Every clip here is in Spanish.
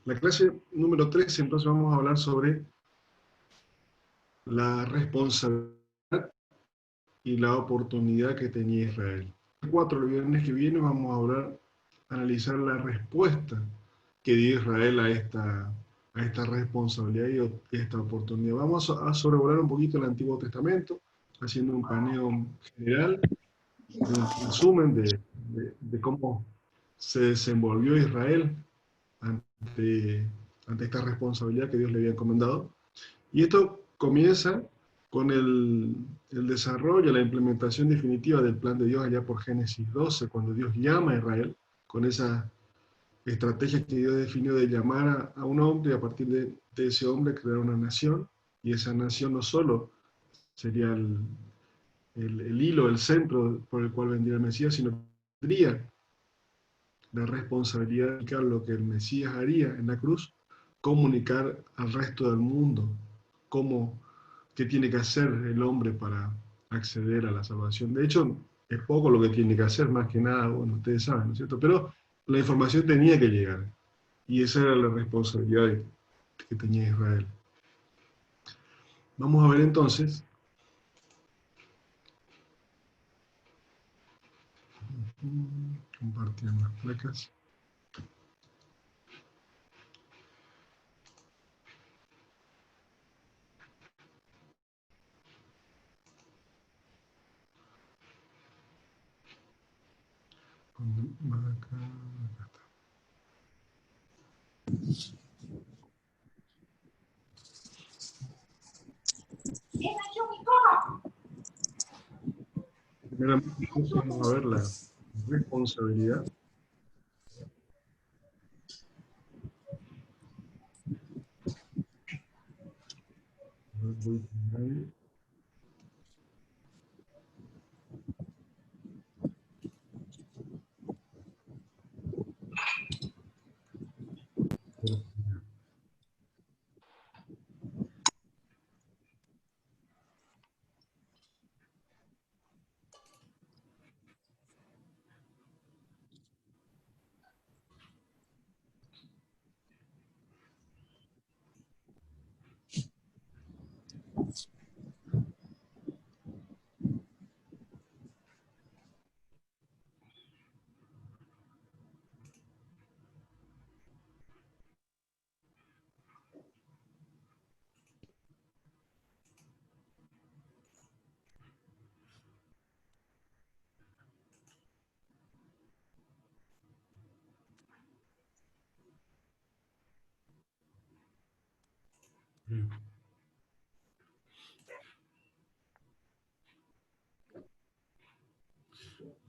La clase número 3, entonces vamos a hablar sobre la responsabilidad y la oportunidad que tenía Israel. El 4, el viernes que viene, vamos a analizar la respuesta que dio Israel a esta responsabilidad y a esta oportunidad. Vamos a sobrevolar un poquito el Antiguo Testamento, haciendo un paneo general, un resumen de cómo se desenvolvió Israel ante, ante esta responsabilidad que Dios le había encomendado. Y esto comienza con el desarrollo, la implementación definitiva del plan de Dios allá por Génesis 12, cuando Dios llama a Israel, con esa estrategia que Dios definió de llamar a un hombre y a partir de ese hombre crear una nación, y esa nación no solo sería el hilo, el centro por el cual vendría el Mesías, sino que tendría la responsabilidad de comunicar lo que el Mesías haría en la cruz, comunicar al resto del mundo cómo, qué tiene que hacer el hombre para acceder a la salvación. De hecho, es poco lo que tiene que hacer, más que nada, bueno, ustedes saben, ¿no es cierto? Pero la información tenía que llegar, y esa era la responsabilidad que tenía Israel. Vamos a ver entonces, compartir las placas. Acá está. Primeramente, vamos a ver la responsabilidad.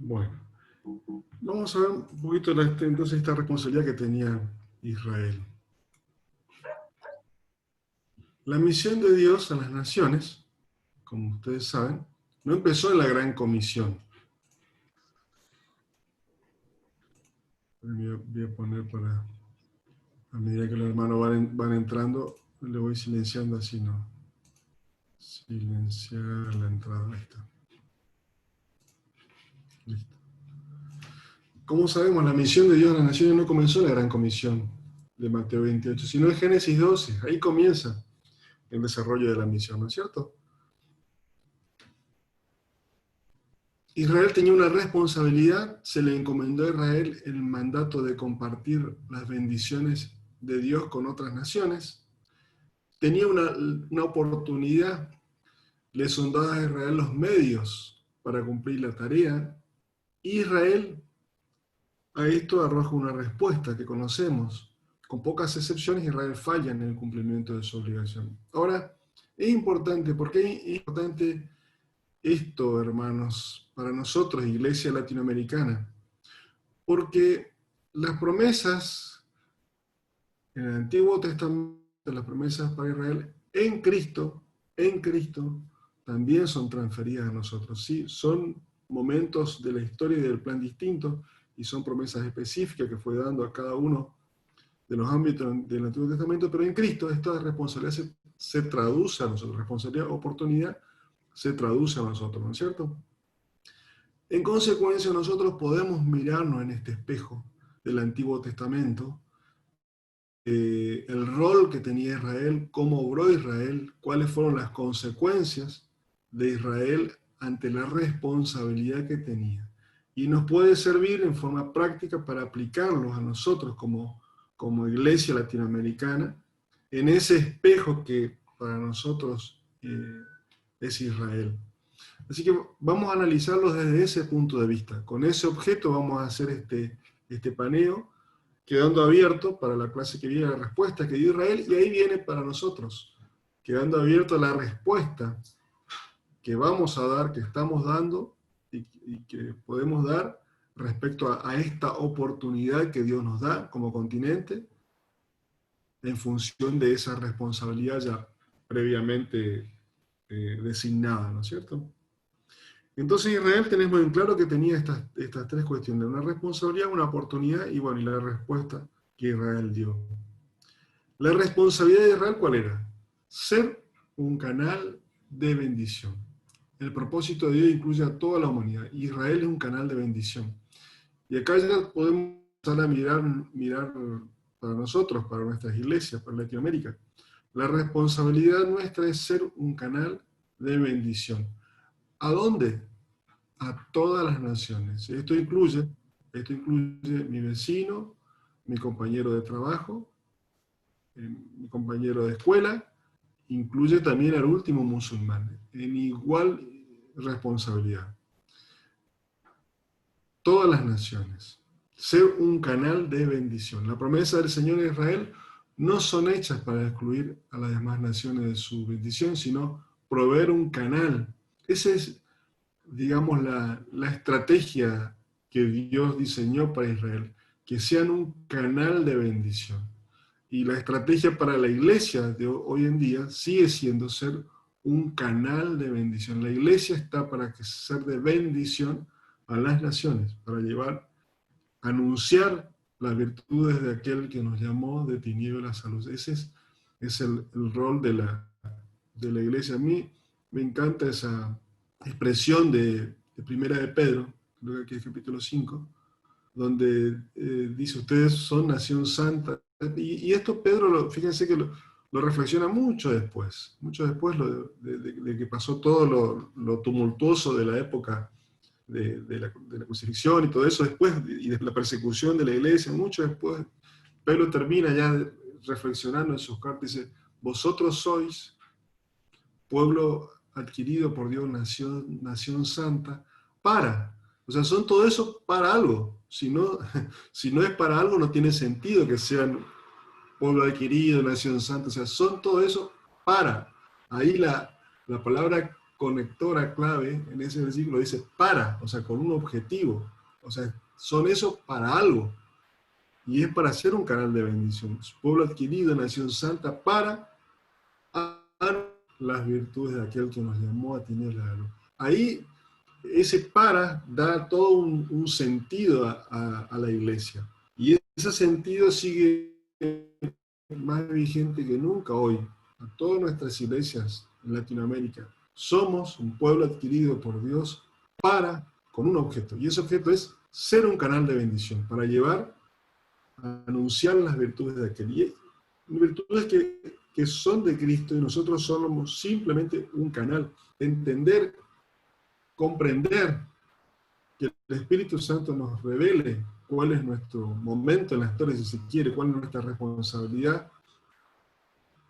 Bueno, vamos a ver un poquito entonces esta responsabilidad que tenía Israel. La misión de Dios a las naciones, como ustedes saben, no empezó en la Gran Comisión. Voy a poner para, a medida que los hermanos van entrando, le voy silenciando así, ¿no? Silenciar la entrada, ahí está. Listo. Como sabemos, la misión de Dios a las naciones no comenzó en la Gran Comisión de Mateo 28, sino en Génesis 12. Ahí comienza el desarrollo de la misión, ¿no es cierto? Israel tenía una responsabilidad, se le encomendó a Israel el mandato de compartir las bendiciones de Dios con otras naciones. Tenía una oportunidad, le son dados a Israel los medios para cumplir la tarea. Israel a esto arroja una respuesta que conocemos. Con pocas excepciones, Israel falla en el cumplimiento de su obligación. Ahora, es importante, ¿por qué es importante esto, hermanos, para nosotros, Iglesia Latinoamericana? Porque las promesas en el Antiguo Testamento, las promesas para Israel, en Cristo, también son transferidas a nosotros. Sí, son momentos de la historia y del plan distintos, y son promesas específicas que fue dando a cada uno de los ámbitos del Antiguo Testamento, pero en Cristo esta responsabilidad se traduce a nosotros, responsabilidad, oportunidad, se traduce a nosotros, ¿no es cierto? En consecuencia, nosotros podemos mirarnos en este espejo del Antiguo Testamento el rol que tenía Israel, cómo obró Israel, cuáles fueron las consecuencias de Israel ante la responsabilidad que tenía. Y nos puede servir en forma práctica para aplicarlos a nosotros como iglesia latinoamericana, en ese espejo que para nosotros es Israel. Así que vamos a analizarlos desde ese punto de vista. Con ese objeto vamos a hacer este paneo, quedando abierto para la clase que viene la respuesta que dio Israel, y ahí viene para nosotros, quedando abierto la respuesta que vamos a dar, que estamos dando y que podemos dar respecto a esta oportunidad que Dios nos da como continente en función de esa responsabilidad ya previamente designada, ¿no es cierto? Entonces Israel tenemos en claro que tenía estas tres cuestiones, una responsabilidad, una oportunidad y bueno, y la respuesta que Israel dio. La responsabilidad de Israel, ¿cuál era? Ser un canal de bendición. El propósito de Dios incluye a toda la humanidad. Israel es un canal de bendición. Y acá ya podemos empezar a mirar para nosotros, para nuestras iglesias, para Latinoamérica. La responsabilidad nuestra es ser un canal de bendición. ¿A dónde? A todas las naciones. Esto incluye mi vecino, mi compañero de trabajo, mi compañero de escuela, incluye también al último musulmán, en igual responsabilidad. Todas las naciones. Ser un canal de bendición. La promesa del Señor de Israel no son hechas para excluir a las demás naciones de su bendición, sino proveer un canal. Esa es, digamos, la estrategia que Dios diseñó para Israel, que sean un canal de bendición. Y la estrategia para la iglesia de hoy en día sigue siendo ser un canal de bendición. La iglesia está para ser de bendición a las naciones, para anunciar las virtudes de aquel que nos llamó de tinieblas a luz. Ese es el rol de la iglesia. A mí me encanta esa expresión de Primera de Pedro, creo que es capítulo 5, donde dice, ustedes son nación santa. Y esto Pedro, fíjense que lo reflexiona mucho después de que pasó todo lo tumultuoso de la época de la crucifixión y todo eso después, y de la persecución de la iglesia, mucho después. Pedro termina ya reflexionando en sus cartas y dice, vosotros sois pueblo adquirido por Dios, nación santa, o sea, son todo eso para algo. Si no, si no es para algo, no tiene sentido que sean pueblo adquirido, nación santa, o sea, son todo eso para. Ahí la palabra conectora clave en ese versículo dice para, o sea, con un objetivo. O sea, son eso para algo. Y es para ser un canal de bendición. Pueblo adquirido, nación santa, para las virtudes de aquel que nos llamó a tinieblas de la luz. Ahí, ese para da todo un sentido a la iglesia. Y ese sentido sigue más vigente que nunca hoy. A todas nuestras iglesias en Latinoamérica. Somos un pueblo adquirido por Dios con un objeto. Y ese objeto es ser un canal de bendición, para llevar a anunciar las virtudes de aquel. Y virtudes que son de Cristo, y nosotros somos simplemente un canal. Entender, comprender, que el Espíritu Santo nos revele cuál es nuestro momento en la historia, si se quiere, cuál es nuestra responsabilidad,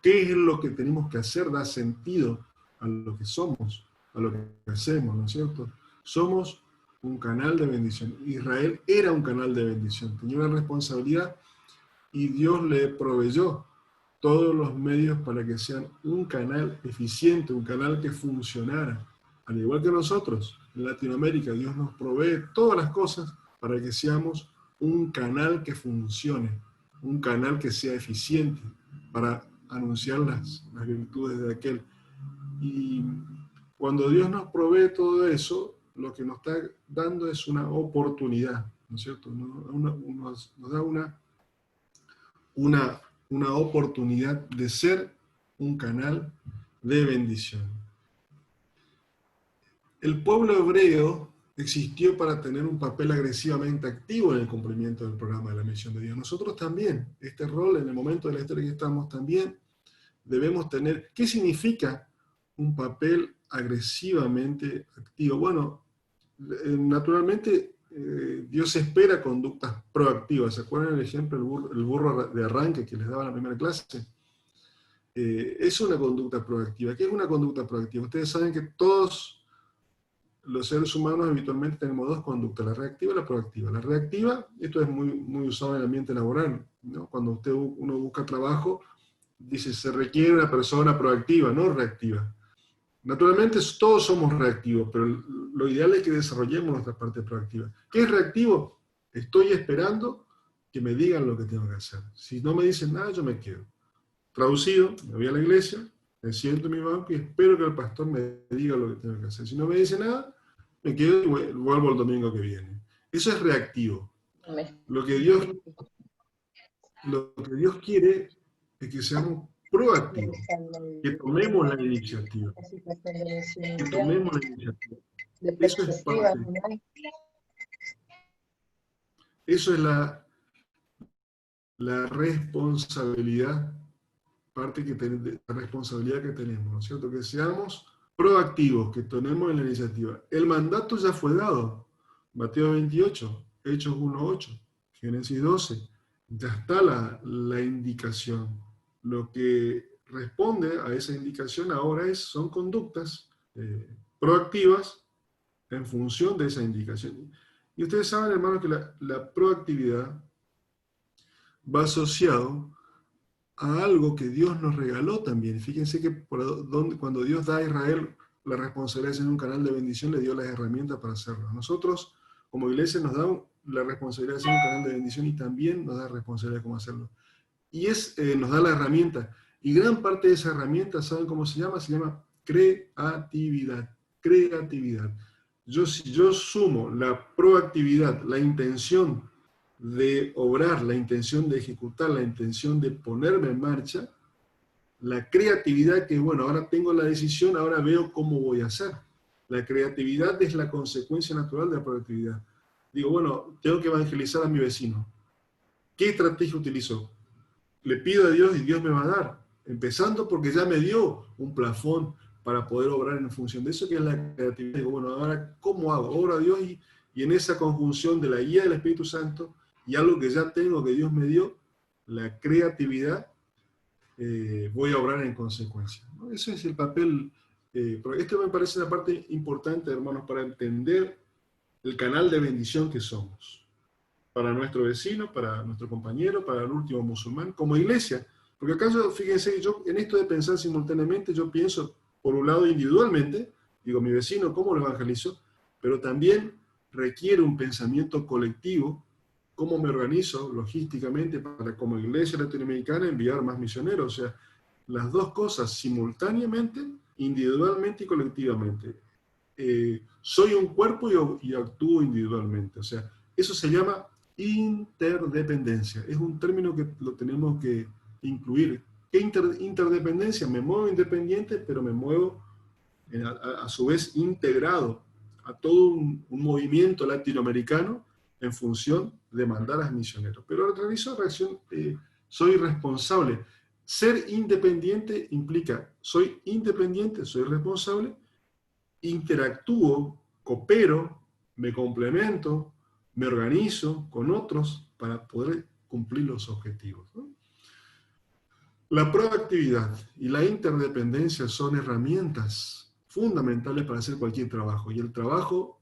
qué es lo que tenemos que hacer, da sentido a lo que somos, a lo que hacemos, ¿no es cierto? Somos un canal de bendición. Israel era un canal de bendición, tenía una responsabilidad y Dios le proveyó todos los medios para que sean un canal eficiente, un canal que funcionara. Al igual que nosotros, en Latinoamérica, Dios nos provee todas las cosas para que seamos un canal que funcione, un canal que sea eficiente para anunciar las virtudes de aquel. Y cuando Dios nos provee todo eso, lo que nos está dando es una oportunidad, ¿no es cierto? Nos da una oportunidad de ser un canal de bendición. El pueblo hebreo existió para tener un papel agresivamente activo en el cumplimiento del programa de la misión de Dios. Nosotros también, este rol en el momento de la historia que estamos también, debemos tener. ¿Qué significa un papel agresivamente activo? Bueno, naturalmente Dios espera conductas proactivas. ¿Se acuerdan el ejemplo del burro de arranque que les daba en la primera clase? Es una conducta proactiva. ¿Qué es una conducta proactiva? Ustedes saben que todos los seres humanos habitualmente tenemos dos conductas, la reactiva y la proactiva. La reactiva, esto es muy usado en el ambiente laboral, ¿no? Cuando uno busca trabajo, dice, se requiere una persona proactiva, no reactiva. Naturalmente todos somos reactivos, pero lo ideal es que desarrollemos nuestra parte proactiva. ¿Qué es reactivo? Estoy esperando que me digan lo que tengo que hacer. Si no me dicen nada, yo me quedo. Traducido, me voy a la iglesia, me siento en mi banco y espero que el pastor me diga lo que tengo que hacer. Si no me dice nada, me quedo y vuelvo el domingo que viene. Eso es reactivo. Lo que Dios quiere es que seamos proactivos, que tomemos la iniciativa. Que tomemos la iniciativa. Eso es parte. Eso es la responsabilidad, parte de la responsabilidad que tenemos, ¿no es cierto? Que seamos proactivos, que tomemos la iniciativa. El mandato ya fue dado. Mateo 28, Hechos 1:8, Génesis 12. Ya está la indicación. Lo que responde a esa indicación ahora son conductas proactivas en función de esa indicación. Y ustedes saben, hermanos, que la proactividad va asociado a algo que Dios nos regaló también. Fíjense que cuando Dios da a Israel la responsabilidad de ser un canal de bendición, le dio las herramientas para hacerlo. Nosotros, como iglesia, nos da la responsabilidad de ser un canal de bendición y también nos da responsabilidad de cómo hacerlo. Y nos da la herramienta. Y gran parte de esa herramienta, ¿saben cómo se llama? Se llama creatividad. Creatividad. Si yo sumo la proactividad, la intención de obrar, la intención de ejecutar, la intención de ponerme en marcha, la creatividad que, bueno, ahora tengo la decisión, ahora veo cómo voy a hacer. La creatividad es la consecuencia natural de la proactividad. Digo, bueno, tengo que evangelizar a mi vecino. ¿Qué estrategia utilizo? Le pido a Dios y Dios me va a dar. Empezando porque ya me dio un plafón para poder obrar en función de eso, que es la creatividad. Digo, bueno, ahora, ¿cómo hago? Obro a Dios y en esa conjunción de la guía del Espíritu Santo y algo que ya tengo, que Dios me dio, la creatividad, voy a obrar en consecuencia, ¿no? Ese es el papel. Esto me parece una parte importante, hermanos, para entender el canal de bendición que somos. Para nuestro vecino, para nuestro compañero, para el último musulmán, como iglesia. Porque acaso, fíjense, yo en esto de pensar simultáneamente, yo pienso, por un lado, individualmente, digo, mi vecino, ¿cómo lo evangelizo? Pero también requiere un pensamiento colectivo, cómo me organizo logísticamente para, como iglesia latinoamericana, enviar más misioneros. O sea, las dos cosas simultáneamente, individualmente y colectivamente. Soy un cuerpo y actúo individualmente. O sea, eso se llama interdependencia. Es un término que lo tenemos que incluir. ¿Qué interdependencia? Me muevo independiente, pero me muevo a su vez integrado a todo un movimiento latinoamericano en función de mandar a misioneros. Pero realizo reacción, soy responsable. Ser independiente implica, soy independiente, soy responsable, interactúo, coopero, me complemento, me organizo con otros para poder cumplir los objetivos, ¿no? La proactividad y la interdependencia son herramientas fundamentales para hacer cualquier trabajo. Y el trabajo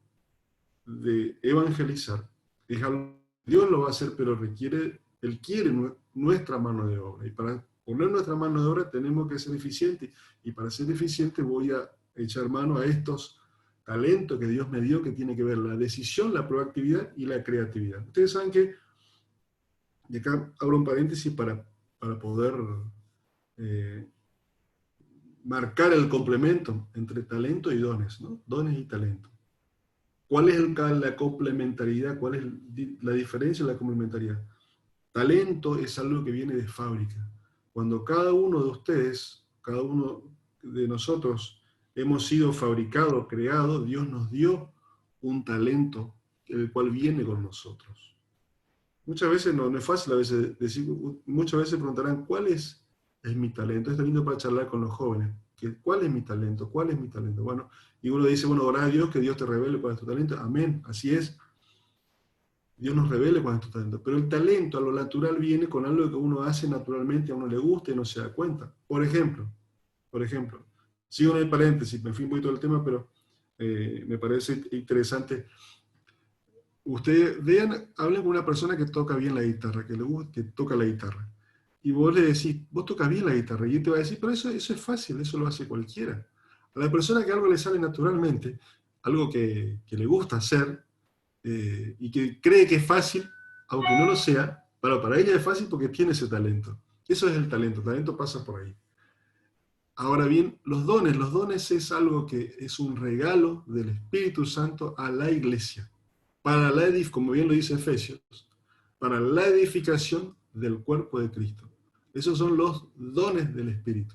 de evangelizar es algo que Dios lo va a hacer, pero Él quiere nuestra mano de obra. Y para poner nuestra mano de obra tenemos que ser eficientes. Y para ser eficiente voy a echar mano a estos talentos que Dios me dio, que tiene que ver la decisión, la proactividad y la creatividad. Ustedes saben que, y acá abro un paréntesis para poder marcar el complemento entre talento y dones, ¿no? Dones y talento. ¿Cuál es la complementariedad? ¿Cuál es la diferencia de la complementariedad? Talento es algo que viene de fábrica. Cuando cada uno de ustedes, cada uno de nosotros hemos sido fabricados, creados, Dios nos dio un talento el cual viene con nosotros. Muchas veces no es fácil a veces decir, muchas veces preguntarán, ¿cuál es mi talento? Esto es lindo para charlar con los jóvenes. ¿Cuál es mi talento? ¿Cuál es mi talento? Bueno, y uno dice, bueno, orá a Dios, que Dios te revele cuál es tu talento. Amén, así es. Dios nos revele cuál es tu talento. Pero el talento a lo natural viene con algo que uno hace naturalmente, a uno le gusta y no se da cuenta. Por ejemplo, sigo en el paréntesis, me fui un poquito del tema, pero me parece interesante. Ustedes vean, hablen con una persona que toca bien la guitarra, que le gusta, que toca la guitarra. Y vos le decís, vos tocas bien la guitarra. Y él te va a decir, pero eso es fácil, eso lo hace cualquiera. A la persona que algo le sale naturalmente, algo que le gusta hacer, y que cree que es fácil, aunque no lo sea, pero para ella es fácil porque tiene ese talento. Eso es el talento pasa por ahí. Ahora bien, los dones es algo que es un regalo del Espíritu Santo a la iglesia, para como bien lo dice Efesios, para la edificación del cuerpo de Cristo. Esos son los dones del Espíritu.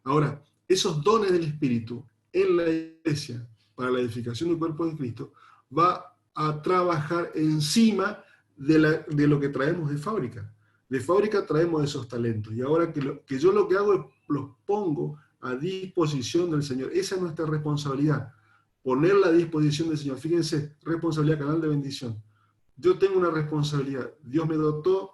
Ahora, esos dones del Espíritu en la iglesia, para la edificación del cuerpo de Cristo, va a trabajar encima de lo que traemos de fábrica. De fábrica traemos esos talentos. Y ahora que yo lo que hago es los pongo a disposición del Señor. Esa es nuestra responsabilidad. Ponerla a disposición del Señor. Fíjense, responsabilidad, canal de bendición. Yo tengo una responsabilidad. Dios me dotó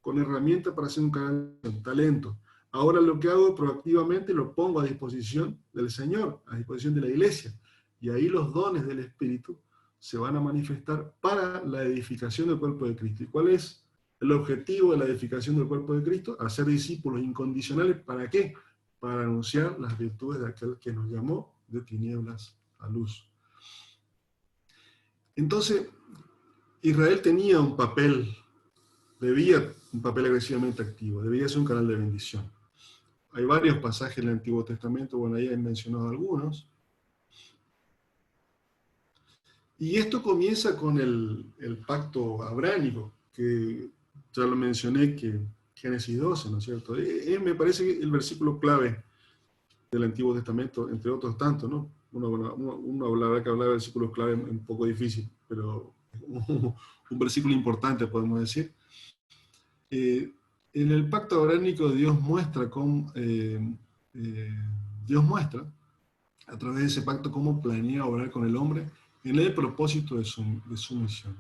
con herramientas para hacer un canal de talento. Ahora lo que hago proactivamente lo pongo a disposición del Señor, a disposición de la iglesia. Y ahí los dones del Espíritu se van a manifestar para la edificación del cuerpo de Cristo. ¿Y cuál es el objetivo de la edificación del cuerpo de Cristo? Hacer discípulos incondicionales. ¿Para qué? Para anunciar las virtudes de aquel que nos llamó de tinieblas a luz. Entonces, Israel tenía un papel agresivamente activo, debía ser un canal de bendición. Hay varios pasajes en el Antiguo Testamento, bueno, ahí he mencionado algunos. Y esto comienza con el pacto abránico, que ya lo mencioné, que Génesis 12, ¿no es cierto? Me parece el versículo clave del Antiguo Testamento, entre otros tantos, ¿no? Uno hablará que hablar de versículos clave es un poco difícil, pero un versículo importante, podemos decir. En el pacto abránico Dios muestra a través de ese pacto cómo planea obrar con el hombre en el propósito de su misión.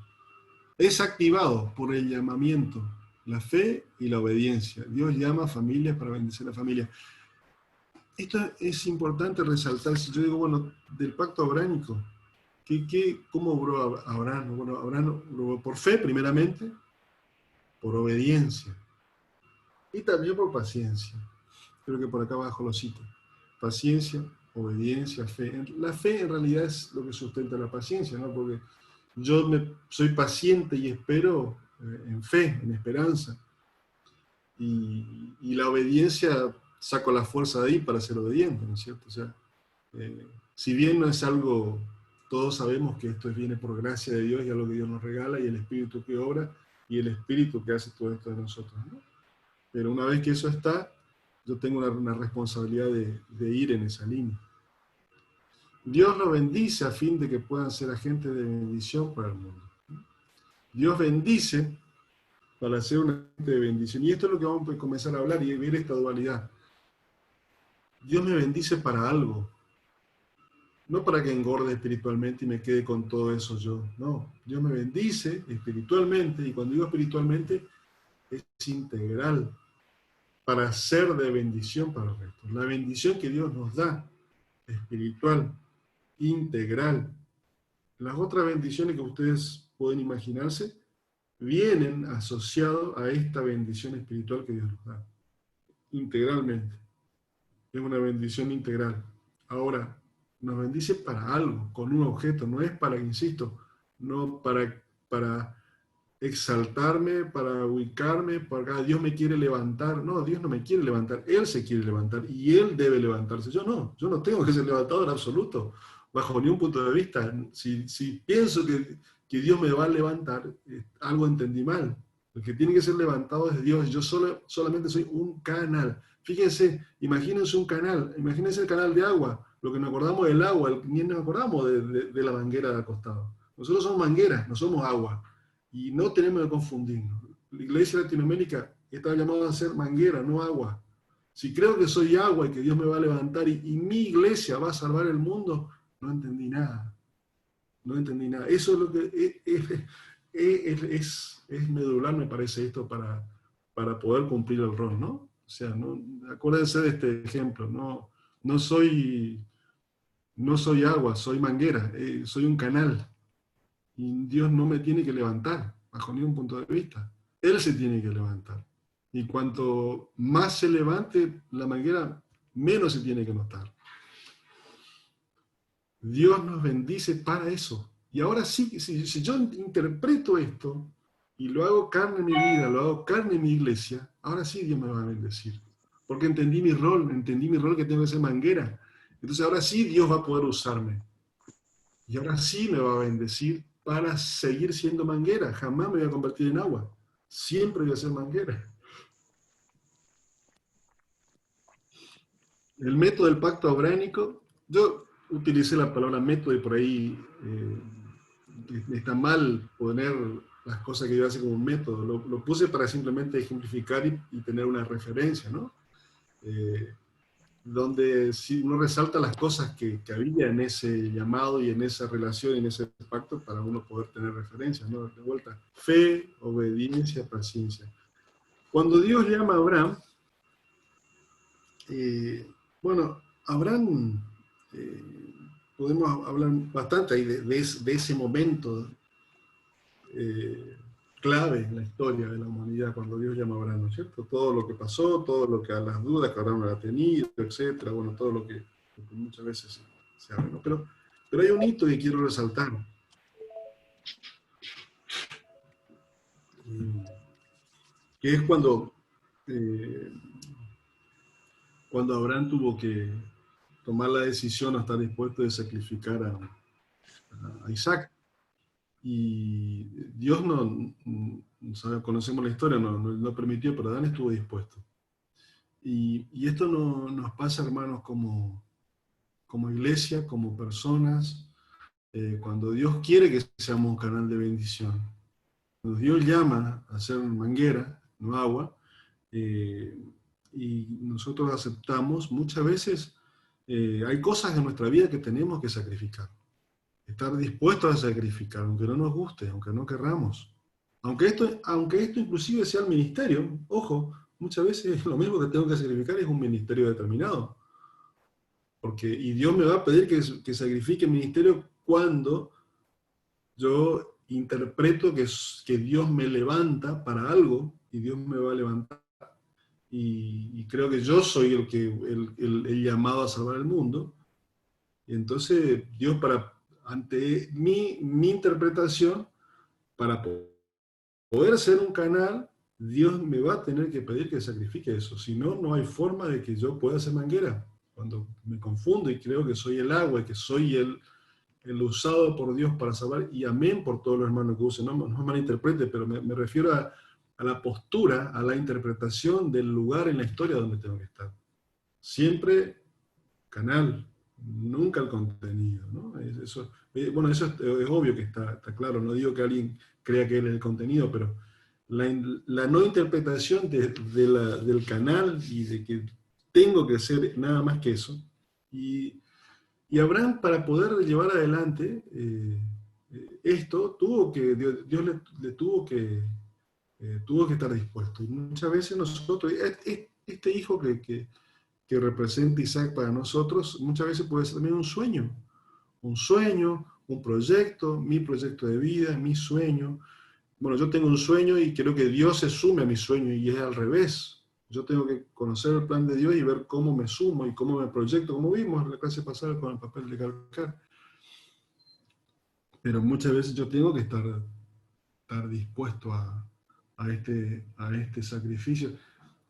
Es activado por el llamamiento, la fe y la obediencia. Dios llama a familias para bendecir a la familia. Esto es importante resaltar. Si yo digo, bueno, del pacto abránico, ¿cómo obró Abraham? Bueno, Abraham obró por fe, primeramente, por obediencia y también por paciencia. Creo que por acá abajo lo cito. Paciencia, obediencia, fe. La fe en realidad es lo que sustenta la paciencia, ¿no? Porque yo soy paciente y espero en fe, en esperanza. Y la obediencia, saco la fuerza de ahí para ser obediente, ¿no es cierto? O sea, si bien no es algo, todos sabemos que esto viene por gracia de Dios y algo que Dios nos regala y el Espíritu que obra y el Espíritu que hace todo esto de nosotros, ¿no? Pero una vez que eso está, yo tengo una responsabilidad de ir en esa línea. Dios nos bendice a fin de que puedan ser agentes de bendición para el mundo. Dios bendice para ser un agente de bendición. Y esto es lo que vamos a comenzar a hablar y ver esta dualidad. Dios me bendice para algo. No para que engorde espiritualmente y me quede con todo eso yo. No, Dios me bendice espiritualmente, y cuando digo espiritualmente, es integral, para ser de bendición para el resto. La bendición que Dios nos da, espiritual, integral. Las otras bendiciones que ustedes pueden imaginarse, vienen asociados a esta bendición espiritual que Dios nos da, integralmente. Es una bendición integral. Ahora, nos bendice para algo, con un objeto, no es para, insisto, no para exaltarme, para ubicarme, para Dios me quiere levantar. No, Dios no me quiere levantar, Él se quiere levantar y Él debe levantarse. Yo no tengo que ser levantado en absoluto, bajo ningún punto de vista. Si pienso que Dios me va a levantar, algo entendí mal. El que tiene que ser levantado es Dios. Yo solamente soy un canal. Fíjense, imagínense un canal, imagínense el canal de agua. Lo que nos acordamos del agua, ni nos acordamos de la manguera de acostado. Nosotros somos mangueras, no somos agua. Y no tenemos que confundirnos. La iglesia de Latinoamérica está llamada a ser manguera, no agua. Si creo que soy agua y que Dios me va a levantar y mi iglesia va a salvar el mundo, no entendí nada. No entendí nada. Eso es lo que es medular, me parece, esto para poder cumplir el rol, ¿no? O sea, no, acuérdense de este ejemplo. No, no soy agua, soy manguera, soy un canal. Y Dios no me tiene que levantar, bajo ningún punto de vista. Él se tiene que levantar. Y cuanto más se levante la manguera, menos se tiene que notar. Dios nos bendice para eso. Y ahora sí, si yo interpreto esto y lo hago carne en mi vida, lo hago carne en mi iglesia, ahora sí Dios me va a bendecir. Porque entendí mi rol que tengo que ser manguera. Entonces ahora sí Dios va a poder usarme. Y ahora sí me va a bendecir para seguir siendo manguera. Jamás me voy a convertir en agua. Siempre voy a ser manguera. El método del pacto abránico, yo utilicé la palabra método y por ahí está mal poner las cosas que yo hace como un método. Lo puse para simplemente ejemplificar y tener una referencia, ¿no? Donde si uno resalta las cosas que había en ese llamado y en esa relación, en ese pacto, para uno poder tener referencias, ¿no? De vuelta, fe, obediencia, paciencia. Cuando Dios llama a Abraham, bueno, Abraham, eh, podemos hablar bastante ahí de ese momento eh, clave en la historia de la humanidad, cuando Dios llama a Abraham, ¿no es cierto? Todo lo que pasó, todo lo que a las dudas que Abraham ha tenido, etcétera, bueno, todo lo que muchas veces se habla, ¿no? Pero hay un hito que quiero resaltar, que es eh, cuando Abraham tuvo que tomar la decisión a estar dispuesto de sacrificar a Isaac. Y Dios conocemos la historia, no permitió, pero Adán estuvo dispuesto. Y esto nos pasa, hermanos, como iglesia, como personas, cuando Dios quiere que seamos un canal de bendición. Cuando Dios llama a ser manguera, no agua, eh, y nosotros aceptamos, muchas veces hay cosas en nuestra vida que tenemos que sacrificar. Estar dispuestos a sacrificar, aunque no nos guste, aunque no querramos. Aunque esto inclusive sea el ministerio, ojo, muchas veces lo mismo que tengo que sacrificar es un ministerio determinado. Y Dios me va a pedir que sacrifique el ministerio cuando yo interpreto que Dios me levanta para algo y Dios me va a levantar. Y creo que yo soy el llamado a salvar el mundo. Y entonces Dios ante mi interpretación, para poder ser un canal, Dios me va a tener que pedir que sacrifique eso. Si no, no hay forma de que yo pueda ser manguera. Cuando me confundo y creo que soy el agua y que soy el usado por Dios para salvar, y amén por todos los hermanos que usen, no me malinterprete, pero me refiero a la postura, a la interpretación del lugar en la historia donde tengo que estar. Siempre canal, nunca el contenido, ¿no? Bueno, eso es obvio que está claro, no digo que alguien crea que él es el contenido, pero la no interpretación del canal y de que tengo que ser nada más que eso. Y Abraham, para poder llevar adelante esto, Dios le tuvo que estar dispuesto. Y muchas veces nosotros, este hijo que representa Isaac para nosotros, muchas veces puede ser también un sueño, un proyecto, mi proyecto de vida, mi sueño. Bueno, yo tengo un sueño y creo que Dios se sume a mi sueño y es al revés. Yo tengo que conocer el plan de Dios y ver cómo me sumo y cómo me proyecto, como vimos en la clase pasada con el papel de calcar. Pero muchas veces yo tengo que estar dispuesto a este sacrificio.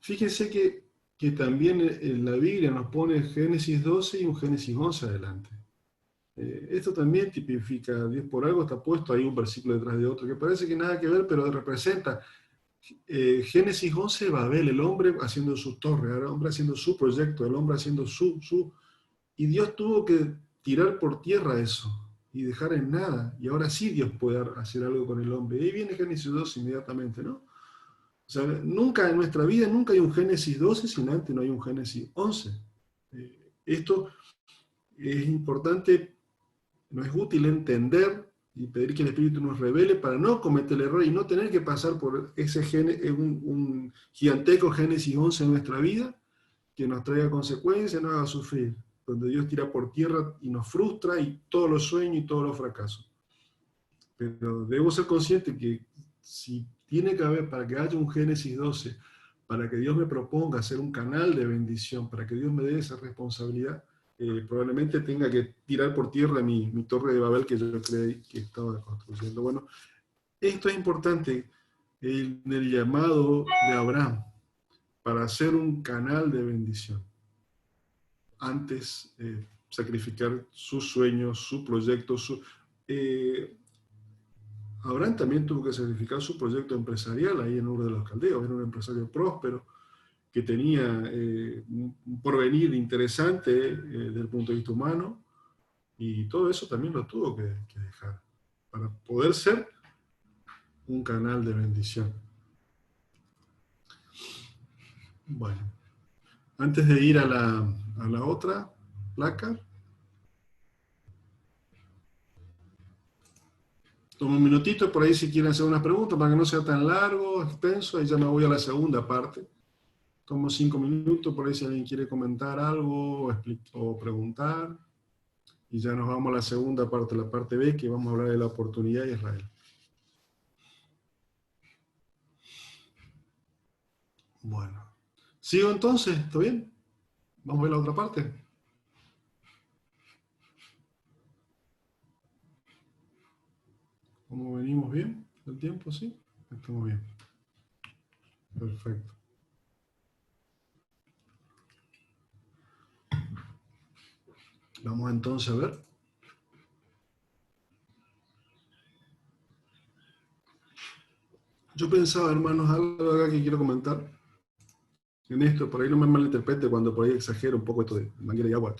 Fíjense que también en la Biblia nos pone Génesis 12 y un Génesis 11 adelante. Esto también tipifica, Dios por algo está puesto ahí un versículo detrás de otro, que parece que nada que ver, pero representa. Génesis 11, Babel, el hombre haciendo su torre, el hombre haciendo su proyecto, el hombre haciendo y Dios tuvo que tirar por tierra eso. y dejar en nada. Y ahora sí Dios puede hacer algo con el hombre. Y ahí viene Génesis 2 inmediatamente, ¿no? O sea, nunca en nuestra vida, nunca hay un Génesis 12, sino antes no hay un Génesis 11. Esto es importante, nos es útil entender y pedir que el Espíritu nos revele para no cometer el error y no tener que pasar por ese un gigantesco Génesis 11 en nuestra vida, que nos traiga consecuencias, nos haga sufrir, donde Dios tira por tierra y nos frustra y todos los sueños y todos los fracasos. Pero debo ser consciente que si tiene que haber, para que haya un Génesis 12, para que Dios me proponga ser un canal de bendición, para que Dios me dé esa responsabilidad, probablemente tenga que tirar por tierra mi torre de Babel que yo creí que estaba construyendo. Bueno, esto es importante en el llamado de Abraham para ser un canal de bendición. Antes sacrificar sus sueños, su proyecto, Abraham también tuvo que sacrificar su proyecto empresarial ahí en Ur de los Caldeos. Era un empresario próspero que tenía un porvenir interesante desde el punto de vista humano, y todo eso también lo tuvo que dejar para poder ser un canal de bendición. Bueno, antes de ir a la otra placa, tomo un minutito por ahí si quieren hacer una pregunta para que no sea tan largo, extenso, ahí ya me voy a la segunda parte. Tomo 5 minutos por ahí si alguien quiere comentar algo o preguntar. Y ya nos vamos a la segunda parte, la parte B, que vamos a hablar de la oportunidad de Israel. Bueno. ¿Sigo entonces? ¿Está bien? Vamos a ver la otra parte. ¿Cómo venimos bien? ¿El tiempo? ¿Sí? Estamos bien. Perfecto. Vamos entonces a ver. Yo pensaba, hermanos, algo acá que quiero comentar. En esto, por ahí no me malinterprete cuando por ahí exagero un poco esto de manguera y agua.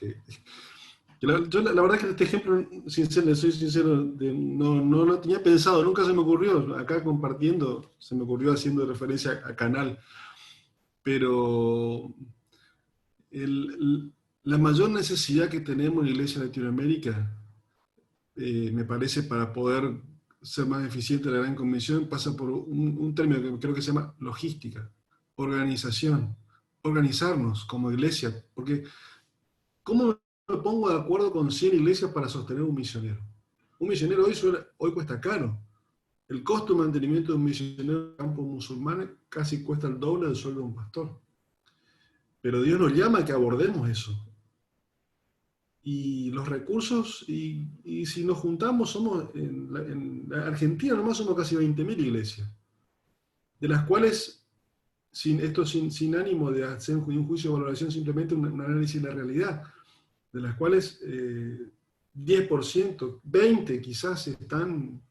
La verdad es que este ejemplo, soy sincero, no lo tenía pensado, nunca se me ocurrió. Acá compartiendo, se me ocurrió haciendo referencia a canal. Pero la mayor necesidad que tenemos en la Iglesia de Latinoamérica, me parece, para poder ser más eficiente en la Gran Comisión, pasa por un término que creo que se llama logística, organización, organizarnos como iglesia, porque ¿cómo me pongo de acuerdo con 100 iglesias para sostener un misionero? Un misionero hoy cuesta caro. El costo de mantenimiento de un misionero en campo musulmán casi cuesta el doble del sueldo de un pastor. Pero Dios nos llama a que abordemos eso. Y los recursos, y si nos juntamos, somos en la Argentina nomás somos casi 20.000 iglesias, de las cuales, sin ánimo de hacer un juicio de valoración, simplemente un análisis de la realidad, de las cuales 10%, 20% quizás están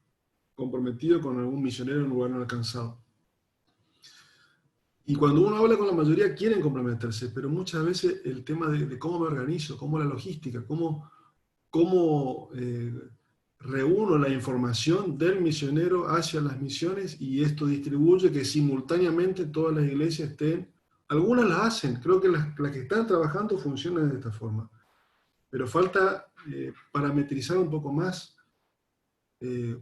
comprometidos con algún misionero en un lugar no alcanzado. Y cuando uno habla con la mayoría quieren comprometerse, pero muchas veces el tema de cómo me organizo, cómo la logística, cómo reúno la información del misionero hacia las misiones y esto distribuye que simultáneamente todas las iglesias estén, algunas las hacen, creo que las que están trabajando funcionan de esta forma, pero falta parametrizar un poco más,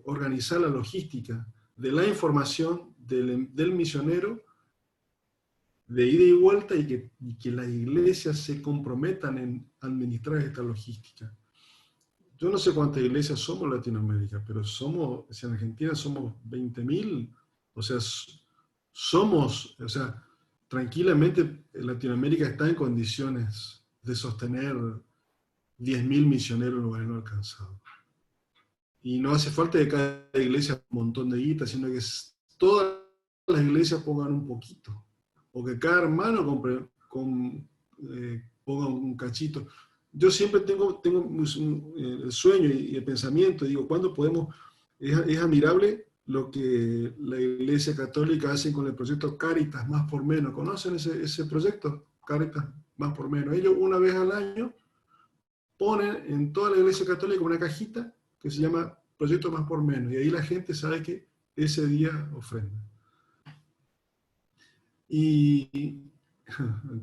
organizar la logística de la información del misionero de ida y vuelta y que las iglesias se comprometan en administrar esta logística. Yo no sé cuántas iglesias somos en Latinoamérica, pero en Argentina somos 20.000, o sea, tranquilamente Latinoamérica está en condiciones de sostener 10.000 misioneros en lugares no alcanzados. Y no hace falta que cada iglesia un montón de guita, sino que todas las iglesias pongan un poquito. O que cada hermano ponga un cachito. Yo siempre tengo el sueño y el pensamiento, digo, ¿cuándo podemos? Es admirable lo que la Iglesia Católica hace con el proyecto Cáritas Más por Menos. ¿Conocen ese proyecto? Cáritas Más por Menos. Ellos una vez al año ponen en toda la Iglesia Católica una cajita que se llama Proyecto Más por Menos, y ahí la gente sabe que ese día ofrenda. Y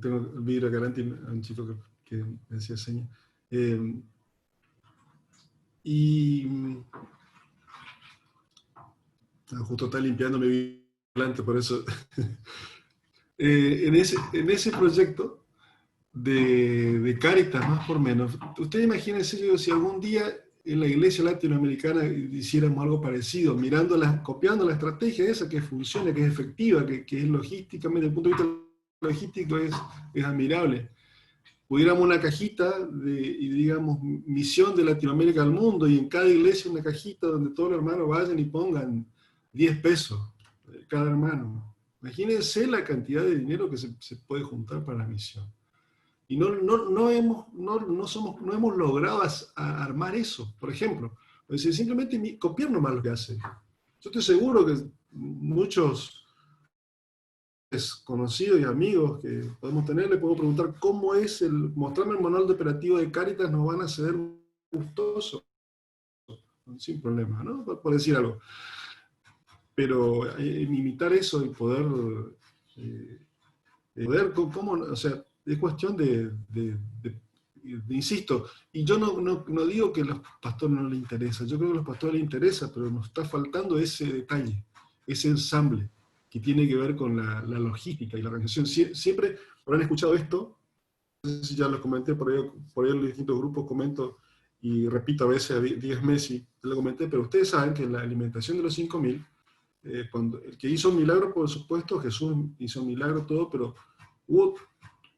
tengo el vidrio acá adelante, un chico que me hacía señas. Justo está limpiando mi vidrio adelante, por eso. En ese proyecto de Cáritas, Más por Menos, ustedes imagínense, si algún día en la iglesia latinoamericana hiciéramos algo parecido, copiando la estrategia esa que funciona, que es efectiva, que es logísticamente, desde el punto de vista logístico es admirable. Pudiéramos una cajita y digamos, misión de Latinoamérica al mundo, y en cada iglesia una cajita donde todos los hermanos vayan y pongan 10 pesos cada hermano. Imagínense la cantidad de dinero que se puede juntar para la misión. Y no hemos logrado armar eso, por ejemplo. Es decir, simplemente copiar nomás lo que hace. Yo estoy seguro que muchos conocidos y amigos que podemos tener, le puedo preguntar cómo es mostrarme el manual de operativo de Cáritas, nos van a ceder gustoso, sin problema, ¿no? Por decir algo. Pero imitar eso y poder cómo, o sea, es cuestión de insisto, y yo no digo que a los pastores no les interesa, yo creo que a los pastores les interesa, pero nos está faltando ese detalle, ese ensamble que tiene que ver con la logística y la organización. Siempre habrán escuchado esto, no sé si ya lo comenté por ahí en los distintos grupos, comento y repito a veces a 10 meses, lo comenté, pero ustedes saben que en la alimentación de los 5.000, el que hizo un milagro, por supuesto, Jesús hizo un milagro todo, pero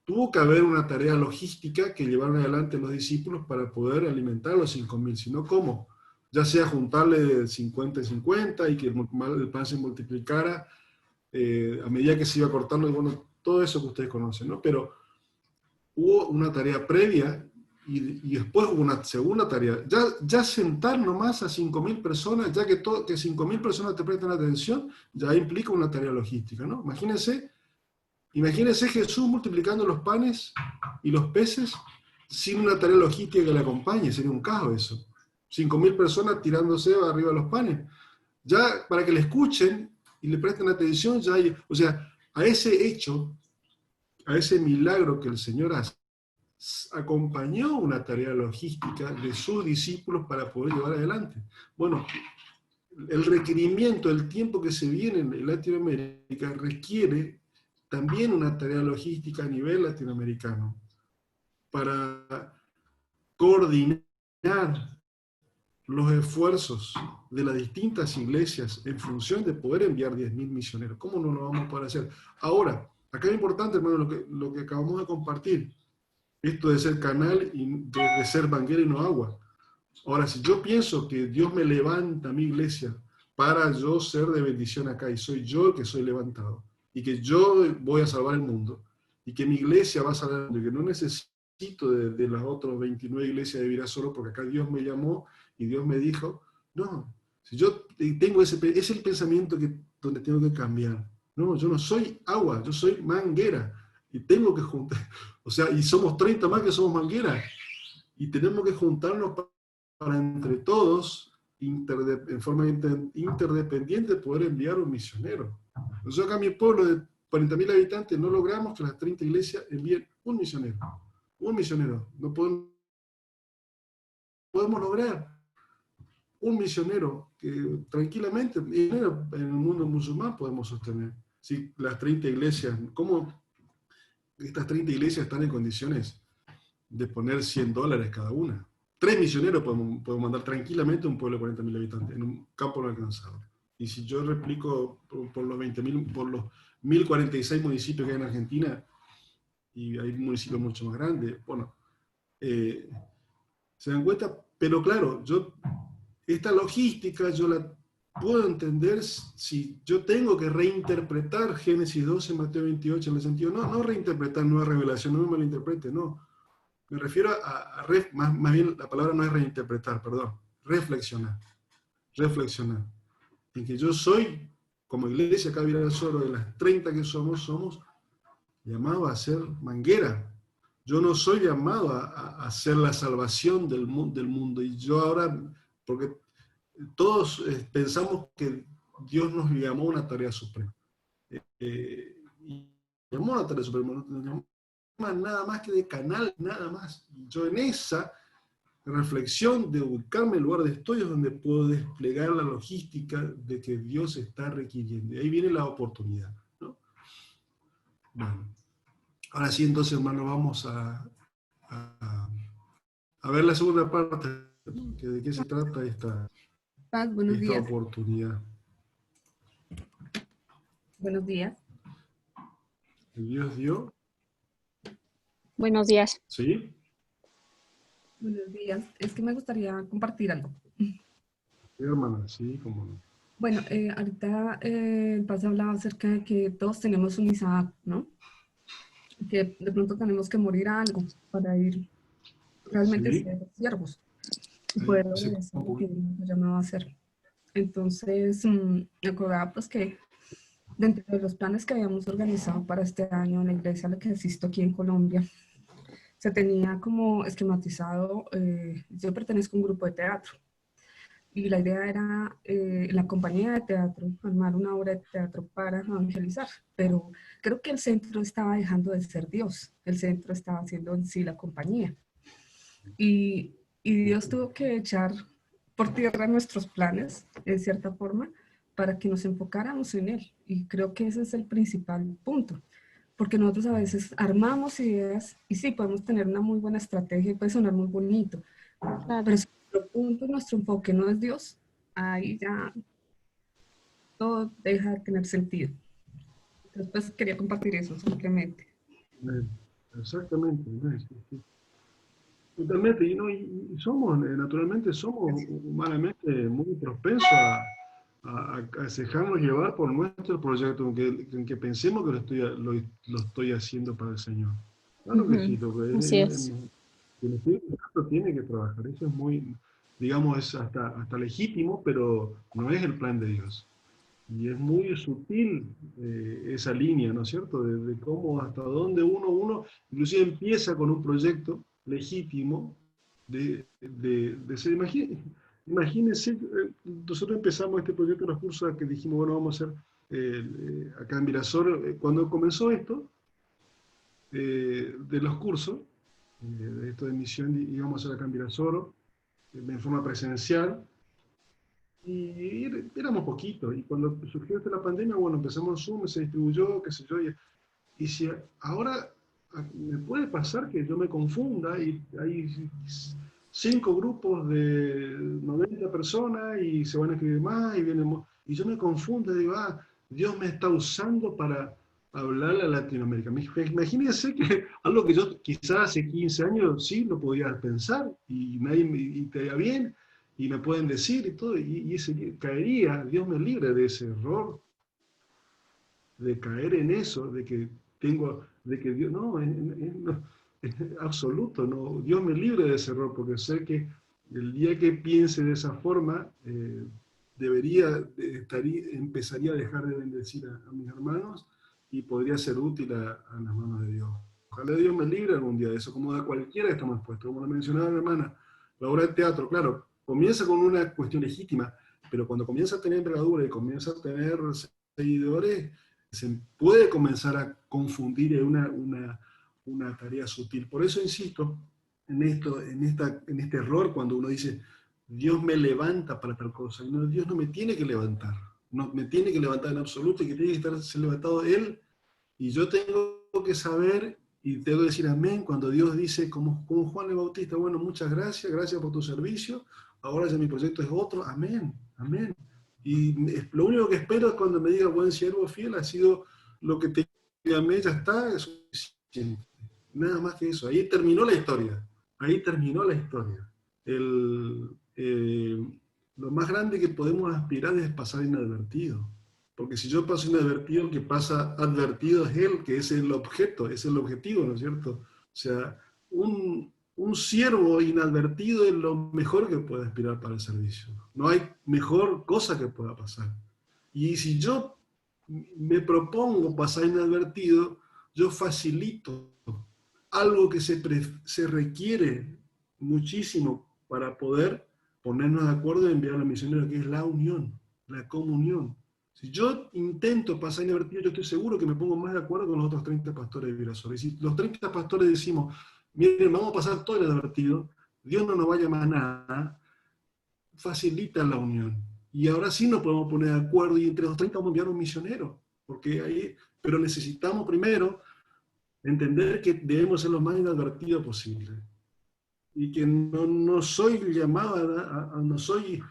tuvo que haber una tarea logística que llevaron adelante los discípulos para poder alimentar a los 5.000, si no, ¿cómo? Ya sea juntarle 50 y 50 y que el pan se multiplicara a medida que se iba cortando, y bueno, todo eso que ustedes conocen, ¿no? Pero hubo una tarea previa y después hubo una segunda tarea. Ya sentar nomás a 5.000 personas, ya que 5.000 personas te prestan atención, ya implica una tarea logística, ¿no? Imagínense Jesús multiplicando los panes y los peces sin una tarea logística que le acompañe, sería un caos eso. 5.000 personas tirándose arriba de los panes. Ya para que le escuchen y le presten atención, o sea, a ese hecho, a ese milagro que el Señor hace, acompañó una tarea logística de sus discípulos para poder llevar adelante. Bueno, el requerimiento, el tiempo que se viene en Latinoamérica requiere también una tarea logística a nivel latinoamericano para coordinar los esfuerzos de las distintas iglesias en función de poder enviar 10.000 misioneros. ¿Cómo no lo vamos a poder hacer? Ahora, acá es importante, hermano, lo que acabamos de compartir, esto de ser canal y de ser manguera y no agua. Ahora, si yo pienso que Dios me levanta a mi iglesia para yo ser de bendición acá, y soy yo el que soy levantado, y que yo voy a salvar el mundo, y que mi iglesia va a salvar el mundo, y que no necesito de las otras 29 iglesias de Virasoro, porque acá Dios me llamó y Dios me dijo, no, si yo tengo es el pensamiento donde tengo que cambiar. No, yo no soy agua, yo soy manguera, y tengo que juntar, o sea, y somos 30 más que somos mangueras, y tenemos que juntarnos para entre todos, en forma interdependiente, poder enviar un misionero. Nosotros acá en mi pueblo de 40.000 habitantes no logramos que las 30 iglesias envíen un misionero. Un misionero. No podemos lograr un misionero que tranquilamente en el mundo musulmán podemos sostener. Si las 30 iglesias, ¿cómo estas 30 iglesias están en condiciones de poner $100 cada una? 3 misioneros podemos mandar tranquilamente a un pueblo de 40.000 habitantes, en un campo no alcanzado. Y si yo replico por los 20.000, por los 1.046 municipios que hay en Argentina, y hay municipios mucho más grandes, bueno, se dan cuenta, pero claro, esta logística yo la puedo entender si yo tengo que reinterpretar Génesis 12, Mateo 28, en el sentido, no reinterpretar nueva revelación, no me malinterprete, no. Me refiero más bien la palabra no es reinterpretar, perdón, reflexionar. Reflexionar. En que yo soy, como iglesia acá Virasoro, de las 30 que somos llamados a ser manguera. Yo no soy llamado a hacer la salvación del mundo. Y yo ahora porque todos pensamos que Dios nos llamó a una tarea suprema. Y llamó a una tarea suprema, no nos llamó nada más que de canal, nada más. Y yo en esa reflexión de ubicarme en el lugar de estoy es donde puedo desplegar la logística de que Dios está requiriendo. Y ahí viene la oportunidad, ¿no? Bueno, ahora sí, entonces, hermano, vamos a ver la segunda parte, que de qué se trata Paz, buenos esta días. oportunidad. Buenos días. Que Dios dio, Buenos días. ¿sí? Buenos días. Es que me gustaría compartir algo. Sí, hermana, sí, como no. Bueno, ahorita el Paz hablaba acerca de que todos tenemos un Isaac, ¿no? Que de pronto tenemos que morir a algo para ir realmente Sí, ser siervos y ahí poder se obedecer lo como que Dios nos ha llamado a hacer. Entonces, me acordaba pues que dentro de los planes que habíamos organizado para este año en la iglesia a la que asisto aquí en Colombia, se tenía como esquematizado, yo pertenezco a un grupo de teatro y la idea era la compañía de teatro, armar una obra de teatro para evangelizar, pero creo que el centro estaba dejando de ser Dios, el centro estaba siendo en sí la compañía y, y Dios tuvo que echar por tierra nuestros planes, en cierta forma, para que nos enfocáramos en Él y creo que ese es el principal punto. Porque nosotros a veces armamos ideas y sí, podemos tener una muy buena estrategia y puede sonar muy bonito, Claro. pero si nuestro punto, nuestro enfoque no es Dios, ahí ya todo deja de tener sentido. Entonces, pues quería compartir eso simplemente. exactamente, ¿no? Sí. Totalmente, y somos, naturalmente, somos Gracias. humanamente muy propensos a dejarnos llevar por nuestro proyecto, aunque pensemos que lo estoy haciendo para el Señor. Claro que sí, Ujú. Así es. el Espíritu Santo tiene que trabajar, eso es muy, digamos, es hasta legítimo, pero no es el plan de Dios. Y es muy sutil esa línea, ¿no es cierto? De cómo, hasta dónde uno inclusive empieza con un proyecto legítimo de ser, imagínense, nosotros empezamos este proyecto en los cursos que dijimos, bueno, vamos a hacer acá en Mirasol, cuando comenzó esto, de los cursos, de esto de misión, íbamos a hacer acá en Mirasol, en forma presencial, y éramos poquitos, y cuando surgió la pandemia, bueno, empezamos Zoom, se distribuyó, qué sé yo, y si ahora me puede pasar que yo me confunda y hay 5 grupos de 90 personas y se van a escribir más y vienen, y yo me confundo y digo, Dios me está usando para hablar a Latinoamérica. Imagínense que algo que yo quizás hace 15 años sí lo podía pensar y nadie y te iba bien y me pueden decir y todo, y ese caería, Dios me libre de ese error, de caer en eso, de que Dios, no, no, es absoluto, no, Dios me libre de ese error, porque sé que el día que piense de esa forma, empezaría a dejar de bendecir a mis hermanos y podría ser útil a las manos de Dios. Ojalá Dios me libre algún día de eso, como a cualquiera que estamos expuestos. Como lo mencionaba mi hermana, la obra de teatro, claro, comienza con una cuestión legítima, pero cuando comienza a tener envergadura y comienza a tener seguidores, se puede comenzar a confundir en una tarea sutil. Por eso insisto en este error cuando uno dice, Dios me levanta para tal cosa. Y no, Dios no me tiene que levantar. No me tiene que levantar en absoluto y que tiene que estar levantado Él. Y yo tengo que saber y tengo que decir amén cuando Dios dice, como Juan el Bautista, bueno, muchas gracias, gracias por tu servicio. Ahora ya mi proyecto es otro. Amén, amén. Y lo único que espero es cuando me diga, buen siervo fiel, ha sido lo que te llamé, ya está, es suficiente. Nada más que eso. Ahí terminó la historia. Ahí terminó la historia. El, eh, lo más grande que podemos aspirar es pasar inadvertido. Porque si yo paso inadvertido, el que pasa advertido es él, que es el objeto, es el objetivo, ¿no es cierto? O sea, un siervo inadvertido es lo mejor que puede aspirar para el servicio. No hay mejor cosa que pueda pasar. Y si yo me propongo pasar inadvertido, yo facilito algo que se requiere muchísimo para poder ponernos de acuerdo y enviar a los misioneros, que es la unión, la comunión. Si yo intento pasar inadvertido, yo estoy seguro que me pongo más de acuerdo con los otros 30 pastores de Virasol. Y si los 30 pastores decimos, miren, vamos a pasar todo inadvertido, Dios no nos va a llamar a nada, facilita la unión. Y ahora sí nos podemos poner de acuerdo y entre los 30 vamos a enviar un misionero. Porque ahí, pero necesitamos primero entender que debemos ser lo más inadvertidos posible. Y que no soy llamado no soy,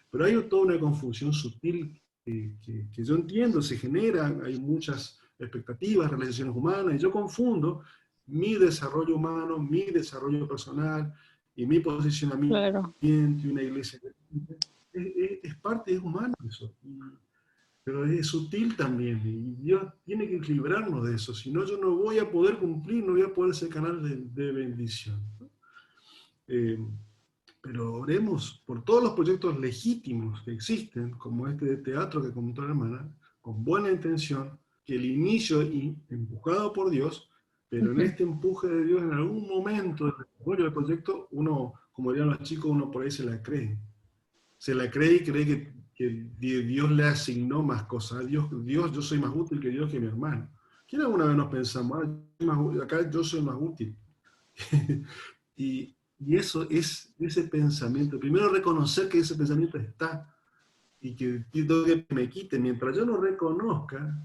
pero hay toda una confusión sutil que yo entiendo, se genera, hay muchas expectativas, realizaciones humanas, y yo confundo mi desarrollo humano, mi desarrollo personal y mi posicionamiento Claro. y una iglesia. Es parte, es humano eso, pero es sutil también, y Dios tiene que equilibrarnos de eso, si no yo no voy a poder cumplir, no voy a poder ser canal de bendición. Pero oremos por todos los proyectos legítimos que existen, como este de teatro que comentó la hermana, con buena intención, que el inicio empujado por Dios, pero en este empuje de Dios en algún momento del desarrollo del proyecto, uno, como dirían los chicos, uno por ahí se la cree. Se la cree y cree que Dios le asignó más cosas. Dios, yo soy más útil que Dios que mi hermano. ¿Quién alguna vez nos pensamos, acá yo soy más útil? Y eso es ese pensamiento. Primero reconocer que ese pensamiento está y que tengo que me quite. Mientras yo no reconozca,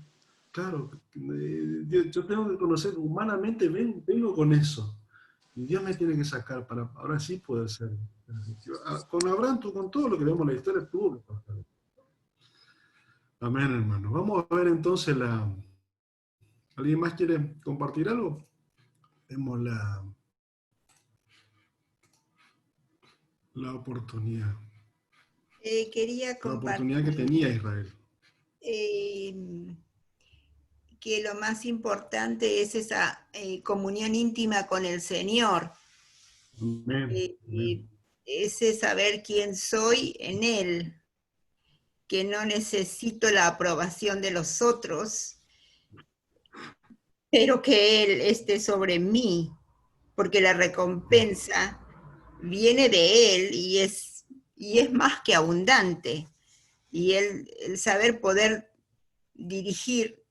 claro, yo tengo que conocer humanamente, vengo con eso. Y Dios me tiene que sacar para ahora sí poder ser. Con Abraham, con todo lo que vemos en la historia, tuvo que pasar. Amén, hermano. Vamos a ver entonces ¿Alguien más quiere compartir algo? Vemos la oportunidad. Quería La compartir oportunidad que tenía Israel. Que lo más importante es esa comunión íntima con el Señor. Amén. Amén. Ese saber quién soy en Él, que no necesito la aprobación de los otros, pero que Él esté sobre mí, porque la recompensa viene de Él y es más que abundante. Y el saber poder dirigir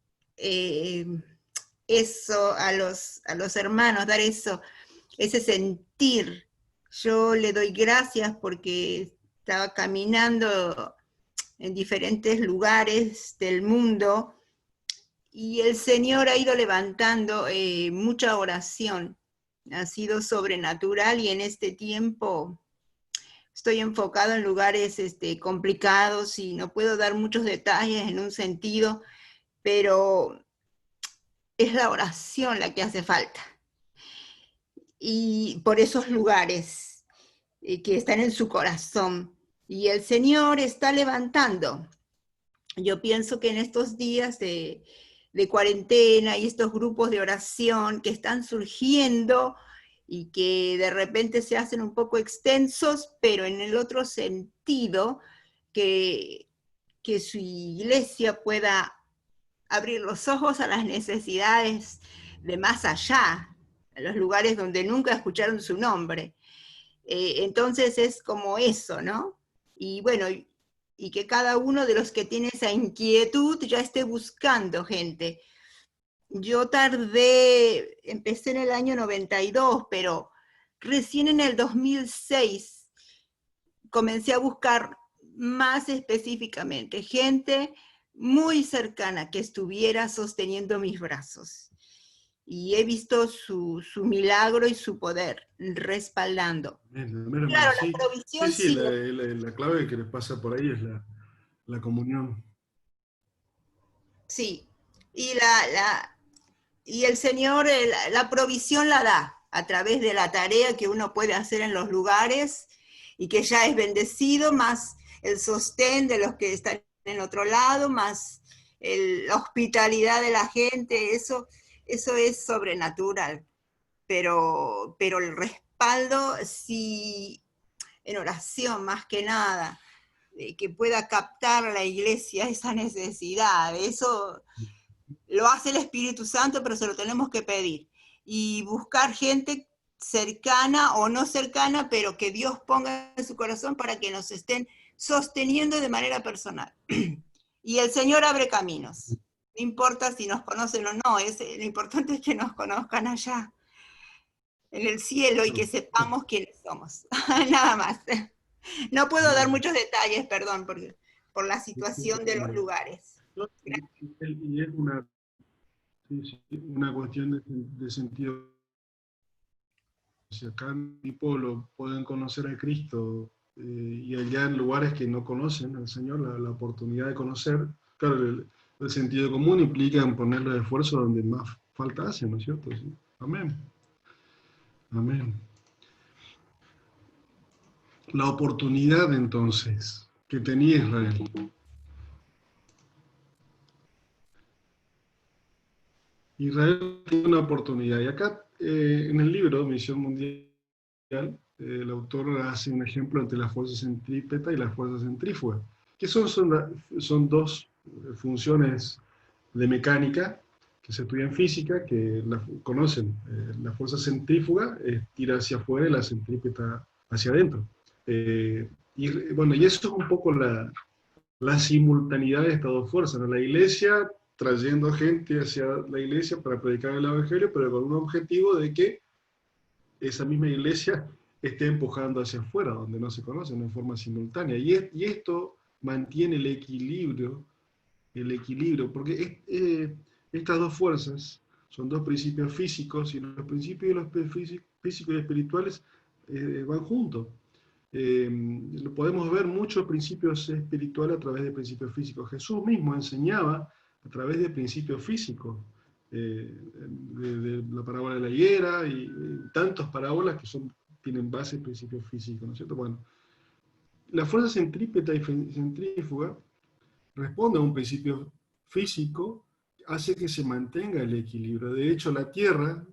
eso a los hermanos, dar eso, ese sentir. Yo le doy gracias porque estaba caminando en diferentes lugares del mundo y el Señor ha ido levantando mucha oración. Ha sido sobrenatural y en este tiempo estoy enfocado en lugares complicados y no puedo dar muchos detalles en un sentido, pero es la oración la que hace falta. Y por esos lugares que están en su corazón. Y el Señor está levantando. Yo pienso que en estos días de cuarentena y estos grupos de oración que están surgiendo y que de repente se hacen un poco extensos, pero en el otro sentido, que su iglesia pueda abrir los ojos a las necesidades de más allá, a los lugares donde nunca escucharon su nombre. Entonces es como eso, ¿no? Y bueno, y que cada uno de los que tiene esa inquietud ya esté buscando gente. Yo empecé en el año 92, pero recién en el 2006 comencé a buscar más específicamente gente muy cercana que estuviera sosteniendo mis brazos. Y he visto su milagro y su poder respaldando. Claro, Sí, la provisión sí, la clave que les pasa por ahí es la comunión. Sí, y el Señor la provisión la da a través de la tarea que uno puede hacer en los lugares y que ya es bendecido, más el sostén de los que están en otro lado, más la hospitalidad de la gente, eso es sobrenatural. Pero el respaldo, sí, en oración más que nada, que pueda captar a la iglesia esa necesidad, eso lo hace el Espíritu Santo, pero se lo tenemos que pedir. Y buscar gente cercana o no cercana, pero que Dios ponga en su corazón para que nos estén sosteniendo de manera personal. Y el Señor abre caminos. No importa si nos conocen o no, lo importante es que nos conozcan allá, en el cielo, y que sepamos quiénes somos. Nada más. No puedo dar muchos detalles, perdón, por la situación de los lugares. Y es una cuestión de sentido. Si acá en mi pueblo pueden conocer a Cristo y allá en lugares que no conocen al Señor, la oportunidad de conocer, claro, el sentido común implica en ponerle esfuerzo donde más falta hace, ¿no es cierto? Sí. Amén. Amén. La oportunidad entonces que tenía Israel. Israel tiene una oportunidad. Y acá en el libro Misión Mundial, el autor hace un ejemplo entre la fuerza centrípeta y la fuerza centrífuga, que son dos funciones de mecánica que se estudian en física, que conocen. La fuerza centrífuga tira hacia afuera y la centrípeta hacia adentro. Y eso es un poco la simultaneidad de estas dos fuerzas, ¿no? La iglesia trayendo gente hacia la iglesia para predicar el evangelio, pero con un objetivo de que esa misma iglesia esté empujando hacia afuera, donde no se conocen en forma simultánea. Y esto mantiene el equilibrio, porque estas dos fuerzas son dos principios físicos, y los principios físicos y espirituales van juntos. Podemos ver muchos principios espirituales a través de principios físicos. Jesús mismo enseñaba a través de principios físicos, de la parábola de la higuera y tantas parábolas que tienen base en principios físicos, ¿no es cierto? Bueno, la fuerza centrípeta y centrífuga responde a un principio físico, hace que se mantenga el equilibrio. De hecho, la Tierra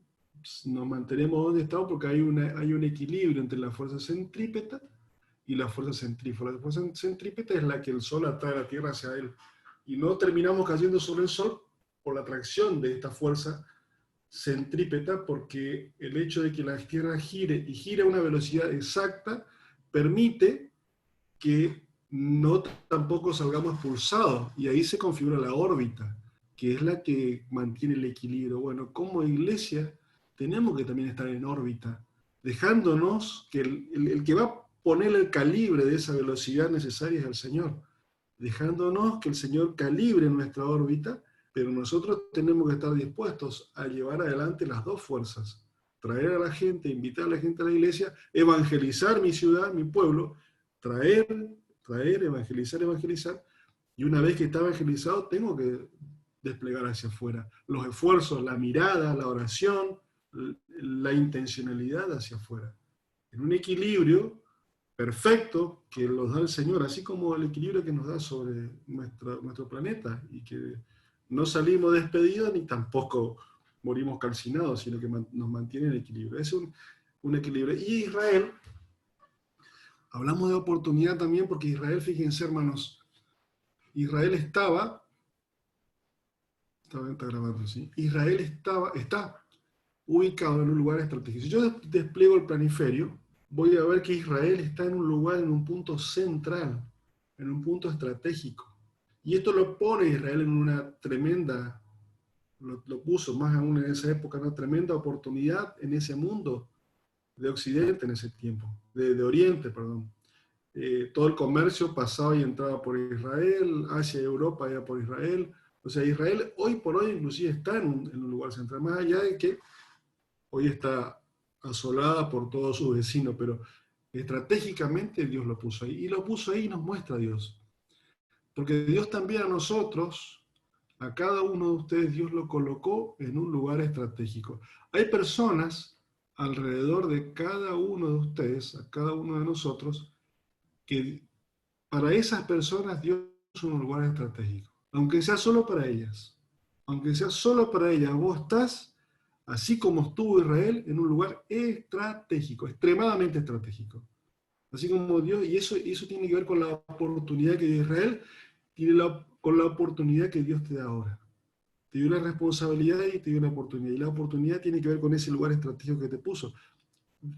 nos mantenemos donde estamos porque hay un equilibrio entre la fuerza centrípeta y la fuerza centrífuga. La fuerza centrípeta es la que el Sol atrae a la Tierra hacia él. Y no terminamos cayendo sobre el Sol por la atracción de esta fuerza centrípeta, porque el hecho de que la Tierra gire y gire a una velocidad exacta permite que no tampoco salgamos expulsados, y ahí se configura la órbita, que es la que mantiene el equilibrio. Bueno, como iglesia tenemos que también estar en órbita, dejándonos que el que va a poner el calibre de esa velocidad necesaria es el Señor, dejándonos que el Señor calibre nuestra órbita, pero nosotros tenemos que estar dispuestos a llevar adelante las dos fuerzas, traer a la gente, invitar a la gente a la iglesia, evangelizar mi ciudad, mi pueblo, traer, evangelizar, y una vez que está evangelizado tengo que desplegar hacia afuera los esfuerzos, la mirada, la oración, la intencionalidad hacia afuera, en un equilibrio perfecto que nos da el Señor, así como el equilibrio que nos da sobre nuestro planeta, y que no salimos despedidos ni tampoco morimos calcinados, sino que nos mantiene en equilibrio. Es un equilibrio. Y Israel, hablamos de oportunidad también porque Israel, fíjense hermanos, Israel está grabando, ¿sí? Israel está ubicado en un lugar estratégico. Si yo despliego el planiferio, voy a ver que Israel está en un lugar, en un punto central, en un punto estratégico. Y esto lo pone Israel en una tremenda, lo puso más aún en esa época, una tremenda oportunidad en ese mundo de Occidente en ese tiempo, de Oriente, perdón. Todo el comercio pasaba y entraba por Israel, Asia y Europa iba por Israel. O sea, Israel hoy por hoy inclusive está en un lugar central, más allá de que hoy está asolada por todos sus vecinos, pero estratégicamente Dios lo puso ahí. Y lo puso ahí y nos muestra a Dios. Porque Dios también a nosotros, a cada uno de ustedes, Dios lo colocó en un lugar estratégico. Hay personas alrededor de cada uno de ustedes, a cada uno de nosotros, que para esas personas Dios es un lugar estratégico. Aunque sea solo para ellas. Aunque sea solo para ellas, vos estás, así como estuvo Israel, en un lugar estratégico, extremadamente estratégico. Así como Dios, y eso tiene que ver con la oportunidad que dio Israel, con la oportunidad que Dios te da ahora. Te dio una responsabilidad y te dio una oportunidad. Y la oportunidad tiene que ver con ese lugar estratégico que te puso.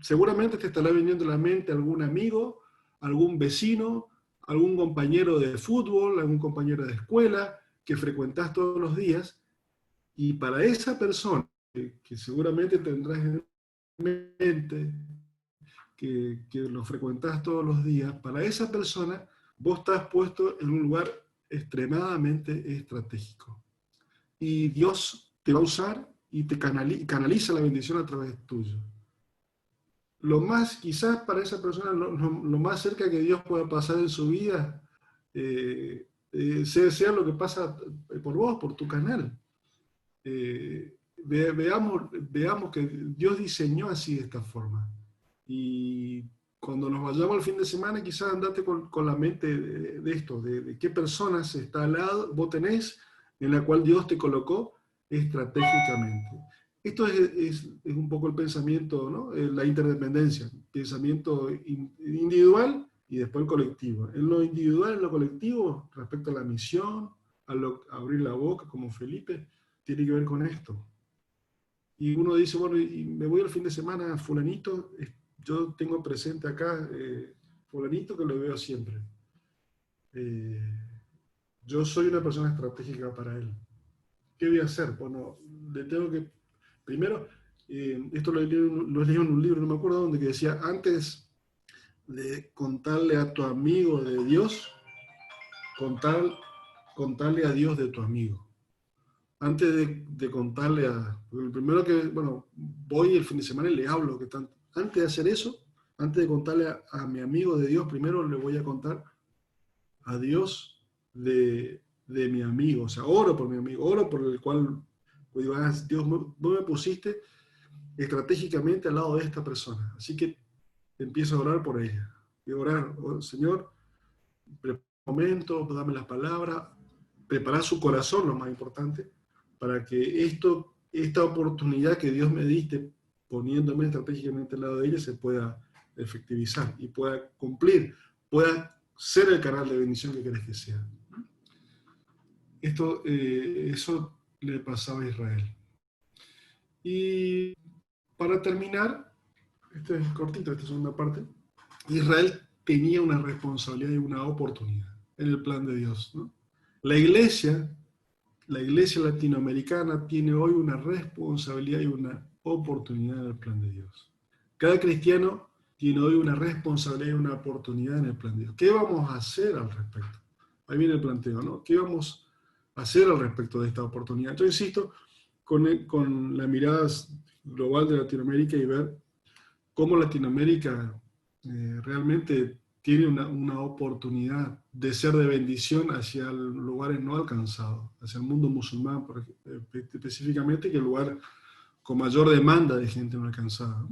seguramente te estará viniendo a la mente algún amigo, algún vecino, algún compañero de fútbol, algún compañero de escuela que frecuentás todos los días, y para esa persona, que seguramente tendrás en mente, que lo frecuentás todos los días, para esa persona vos estás puesto en un lugar extremadamente estratégico. Y Dios te va a usar y te canaliza la bendición a través tuyo. Lo más, quizás para esa persona, lo más cerca que Dios pueda pasar en su vida, sea lo que pasa por vos, por tu canal. Veamos que Dios diseñó así de esta forma. Y cuando nos vayamos al fin de semana, quizás andate con la mente de esto, de qué personas está al lado, vos tenés, en la cual Dios te colocó estratégicamente. Esto es un poco el pensamiento, ¿no? La interdependencia, pensamiento individual y después el colectivo. En lo individual, en lo colectivo, respecto a la misión, a abrir la boca, como Felipe, tiene que ver con esto. Y uno dice, bueno, y me voy al fin de semana a fulanito, yo tengo presente acá fulanito que lo veo siempre. Yo soy una persona estratégica para él. ¿Qué voy a hacer? Bueno, le tengo que... Primero, esto lo he leído en un libro, no me acuerdo dónde, que decía, antes de contarle a tu amigo de Dios, contarle a Dios de tu amigo. Antes de contarle el primero que, bueno, voy el fin de semana y le hablo, antes de hacer eso, antes de contarle a mi amigo de Dios, primero le voy a contar a Dios de mi amigo. O sea, oro por mi amigo, oro por el cual, pues digo, Dios, vos me pusiste estratégicamente al lado de esta persona. Así que empiezo a orar por ella. Y orar, Señor, prepara un momento, dame las palabras, prepara su corazón, lo más importante, para que esta oportunidad que Dios me diste, poniéndome estratégicamente al lado de ella, se pueda efectivizar y pueda cumplir, pueda ser el canal de bendición que querés que sea. Eso le pasaba a Israel. Y para terminar, este es cortito, esta segunda parte, Israel tenía una responsabilidad y una oportunidad en el plan de Dios, ¿no? La iglesia latinoamericana tiene hoy una responsabilidad y una oportunidad en el plan de Dios. Cada cristiano tiene hoy una responsabilidad y una oportunidad en el plan de Dios. ¿Qué vamos a hacer al respecto? Ahí viene el planteo, ¿no? ¿Qué vamos a hacer al respecto de esta oportunidad? Yo insisto con la mirada global de Latinoamérica y ver cómo Latinoamérica realmente tiene una oportunidad de ser de bendición hacia lugares no alcanzados, hacia el mundo musulmán específicamente, que es el lugar con mayor demanda de gente no alcanzada.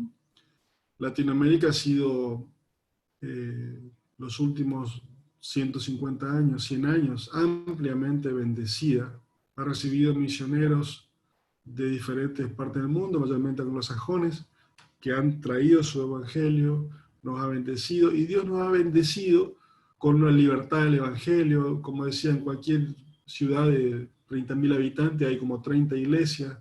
Latinoamérica ha sido los últimos 150 años, 100 años, ampliamente bendecida. Ha recibido misioneros de diferentes partes del mundo, mayormente anglosajones, que han traído su evangelio, nos ha bendecido, y Dios nos ha bendecido con una libertad del evangelio. Como decía, en cualquier ciudad de 30.000 habitantes hay como 30 iglesias,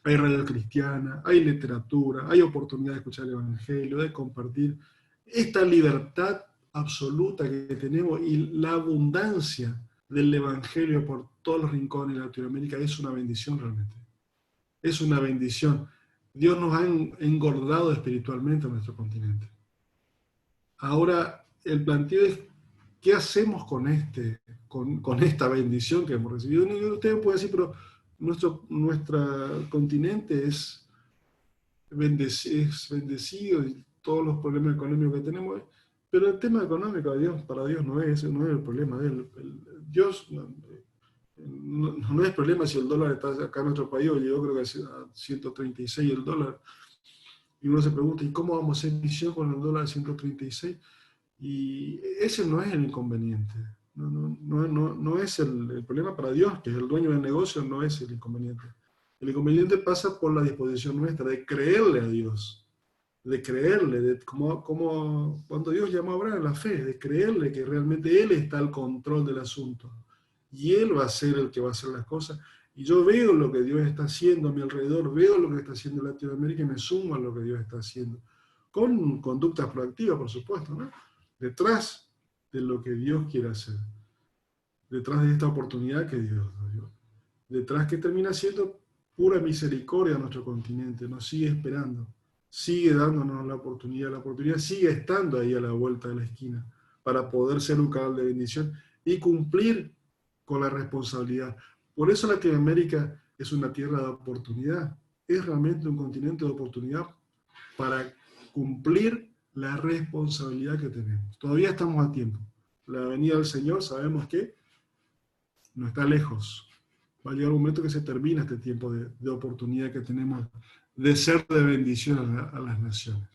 hay radio cristiana, hay literatura, hay oportunidad de escuchar el evangelio, de compartir. Esta libertad absoluta que tenemos y la abundancia del evangelio por todos los rincones de Latinoamérica es una bendición realmente. Es una bendición. Dios nos ha engordado espiritualmente en nuestro continente. Ahora, el planteo es, ¿qué hacemos con esta bendición que hemos recibido? Y ustedes pueden decir, pero nuestro continente es bendecido y todos los problemas económicos que tenemos, pero el tema económico para Dios no es el problema de él. Dios no es problema si el dólar está acá en nuestro país, yo creo que a 136 el dólar, y uno se pregunta, ¿y cómo vamos a hacer misión con el dólar a 136? Y ese no es el inconveniente, no es el problema para Dios, que es el dueño del negocio, no es el inconveniente. El inconveniente pasa por la disposición nuestra de creerle a Dios, de creerle, como cuando Dios llamó a Abraham, la fe, de creerle que realmente Él está al control del asunto. Y Él va a ser el que va a hacer las cosas. Y yo veo lo que Dios está haciendo a mi alrededor, veo lo que está haciendo Latinoamérica y me sumo a lo que Dios está haciendo. con conductas proactivas, por supuesto, ¿no? Detrás de lo que Dios quiere hacer, detrás de esta oportunidad que Dios dio, detrás que termina siendo pura misericordia a nuestro continente, nos sigue esperando, sigue dándonos la oportunidad sigue estando ahí a la vuelta de la esquina para poder ser un canal de bendición y cumplir con la responsabilidad. Por eso Latinoamérica es una tierra de oportunidad, es realmente un continente de oportunidad para cumplir la responsabilidad que tenemos. Todavía estamos a tiempo. La venida del Señor sabemos que no está lejos. Va a llegar un momento que se termina este tiempo de oportunidad que tenemos de ser de bendición a las naciones.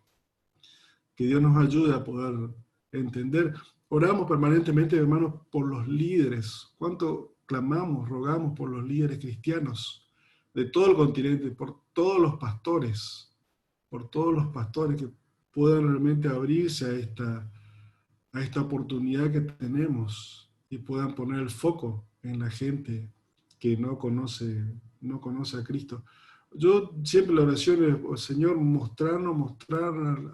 Que Dios nos ayude a poder entender. Oramos permanentemente, hermanos, por los líderes. ¿Cuánto clamamos, rogamos por los líderes cristianos de todo el continente, por todos los pastores que puedan realmente abrirse a esta oportunidad que tenemos y puedan poner el foco en la gente que no conoce a Cristo. Yo siempre la oración es, Señor, mostrar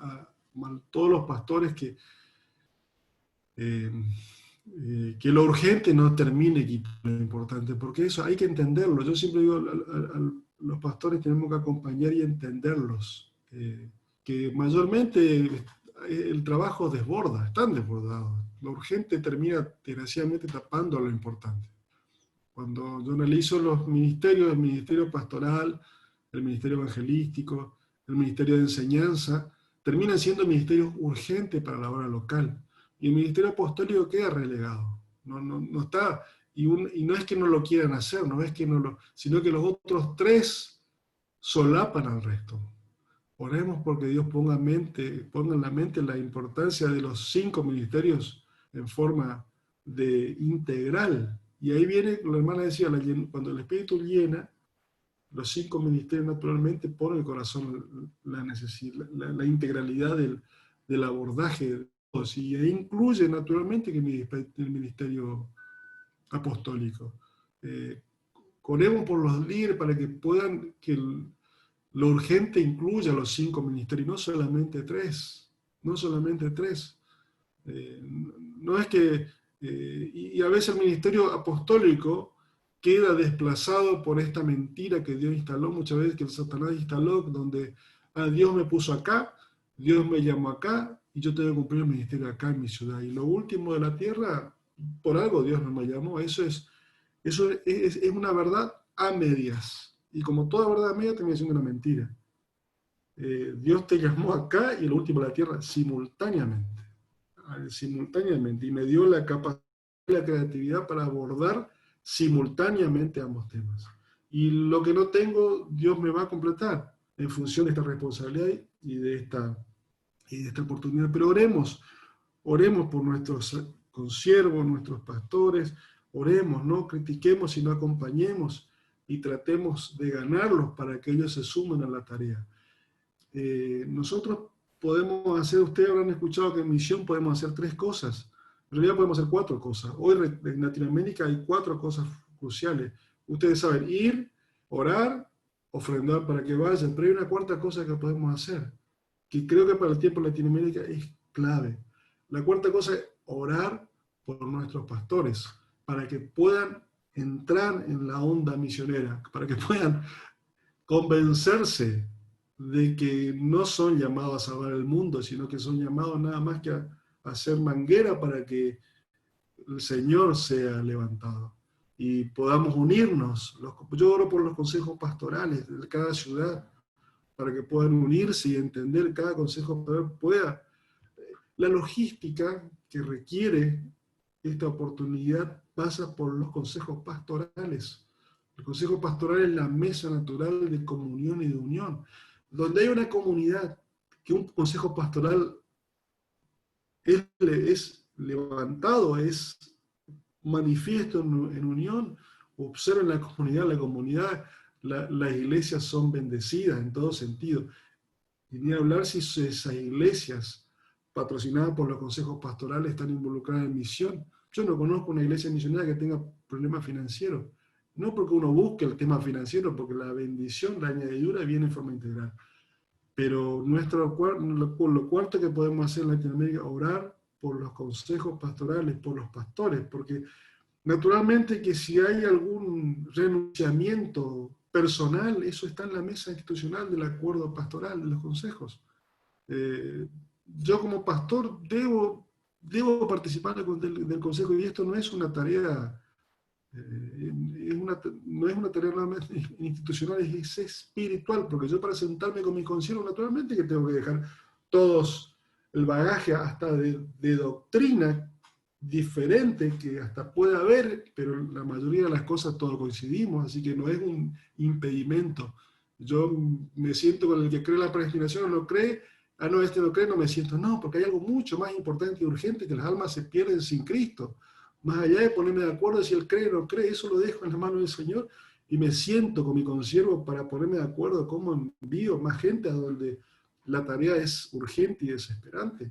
a todos los pastores que lo urgente no termine quitando lo importante, porque eso hay que entenderlo. Yo siempre digo, los pastores tenemos que acompañar y entenderlos, que mayormente el trabajo desborda, están desbordados. Lo urgente termina desgraciadamente tapando a lo importante. Cuando yo analizo los ministerios, el ministerio pastoral, el ministerio evangelístico, el ministerio de enseñanza, terminan siendo ministerios urgentes para la obra local. Y el ministerio apostólico queda relegado. No está, y no es que no lo quieran hacer, no es que no lo, sino que los otros tres solapan al resto. Oremos porque Dios ponga en la mente la importancia de los 5 ministerios en forma de integral. Y ahí viene, la hermana decía, cuando el Espíritu llena, los 5 ministerios naturalmente ponen el corazón la necesidad, la integralidad del abordaje. Y ahí incluye naturalmente que el ministerio apostólico. Oremos por los líderes para que puedan, lo urgente incluya los 5 ministerios, no solamente 3. No solamente 3. No es que... y a veces el ministerio apostólico queda desplazado por esta mentira que Dios instaló, muchas veces que el Satanás instaló, donde Dios me puso acá, Dios me llamó acá, y yo tengo que cumplir el ministerio acá en mi ciudad. Y lo último de la tierra, por algo Dios no me llamó. Eso es una verdad a medias. Y como toda verdad a medias, termina siendo una mentira. Dios te llamó acá y lo último de la tierra simultáneamente. Y me dio la capacidad y la creatividad para abordar simultáneamente ambos temas. Y lo que no tengo, Dios me va a completar en función de esta responsabilidad y de esta oportunidad. Pero oremos por nuestros consiervos, nuestros pastores, oremos, no critiquemos, sino acompañemos y tratemos de ganarlos para que ellos se sumen a la tarea. Nosotros podemos hacer, ustedes habrán escuchado que en misión podemos hacer 3 cosas, en realidad podemos hacer 4 cosas. Hoy en Latinoamérica hay 4 cosas cruciales. Ustedes saben, ir, orar, ofrendar para que vayan, pero hay una 4ª cosa que podemos hacer, que creo que para el tiempo en Latinoamérica es clave. La 4ª cosa es orar por nuestros pastores, para que puedan entrar en la onda misionera, para que puedan convencerse de que no son llamados a salvar el mundo, sino que son llamados nada más que a hacer manguera para que el Señor sea levantado y podamos unirnos. Yo oro por los consejos pastorales de cada ciudad, para que puedan unirse y entender cada consejo pueda. La logística que requiere esta oportunidad pasa por los consejos pastorales. El consejo pastoral es la mesa natural de comunión y de unión. Donde hay una comunidad que un consejo pastoral es levantado, es manifiesto en unión, observen la comunidad, las iglesias son bendecidas en todo sentido. Y ni hablar si esas iglesias patrocinadas por los consejos pastorales están involucradas en misión. Yo no conozco una iglesia misionera que tenga problemas financieros. No porque uno busque el tema financiero, porque la bendición, la añadidura viene en forma integral. Pero lo cuarto que podemos hacer en Latinoamérica, orar por los consejos pastorales, por los pastores, porque naturalmente que si hay algún renunciamiento personal, eso está en la mesa institucional del acuerdo pastoral, de los consejos. Yo como pastor debo participar del consejo, y esto no es una tarea, no es una tarea institucional, es espiritual, porque yo para sentarme con mi consiervo, naturalmente que tengo que dejar todos el bagaje hasta de doctrina diferente que hasta puede haber, pero la mayoría de las cosas todos coincidimos, así que no es un impedimento. Yo me siento con el que cree la predestinación o no cree, no, este no cree, no me siento, no, porque hay algo mucho más importante y urgente, que las almas se pierden sin Cristo. Más allá de ponerme de acuerdo si él cree o no cree, eso lo dejo en las manos del Señor y me siento con mi consiervo para ponerme de acuerdo cómo envío más gente a donde la tarea es urgente y desesperante.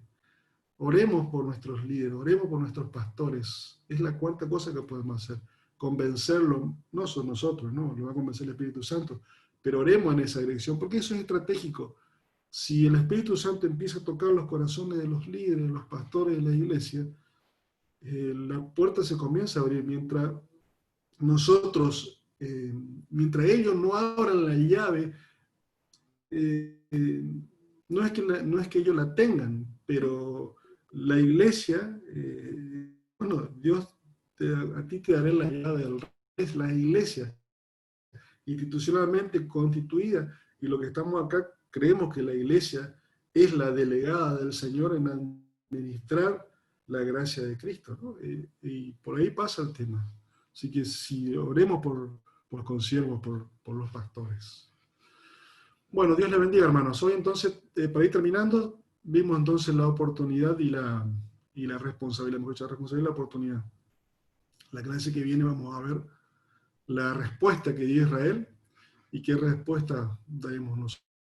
Oremos por nuestros líderes, oremos por nuestros pastores. Es la cuarta cosa que podemos hacer. Convencerlo, no son nosotros, no, lo va a convencer el Espíritu Santo, pero oremos en esa dirección, porque eso es estratégico. Si el Espíritu Santo empieza a tocar los corazones de los líderes, los pastores de la iglesia, la puerta se comienza a abrir mientras nosotros, mientras ellos no abran la llave, no es que ellos la tengan, pero la iglesia, bueno, Dios a ti te dará la llave del rey, es la iglesia institucionalmente constituida, y lo que estamos acá creemos que la iglesia es la delegada del Señor en administrar la gracia de Cristo, ¿no? Y por ahí pasa el tema. Así que si oremos por consiervos, por los pastores. Bueno, Dios le bendiga, hermanos. Hoy entonces, para ir terminando, vimos entonces la oportunidad y la responsabilidad, mejor dicho, la responsabilidad y la oportunidad. La clase que viene vamos a ver la respuesta que dio Israel y qué respuesta daremos nosotros.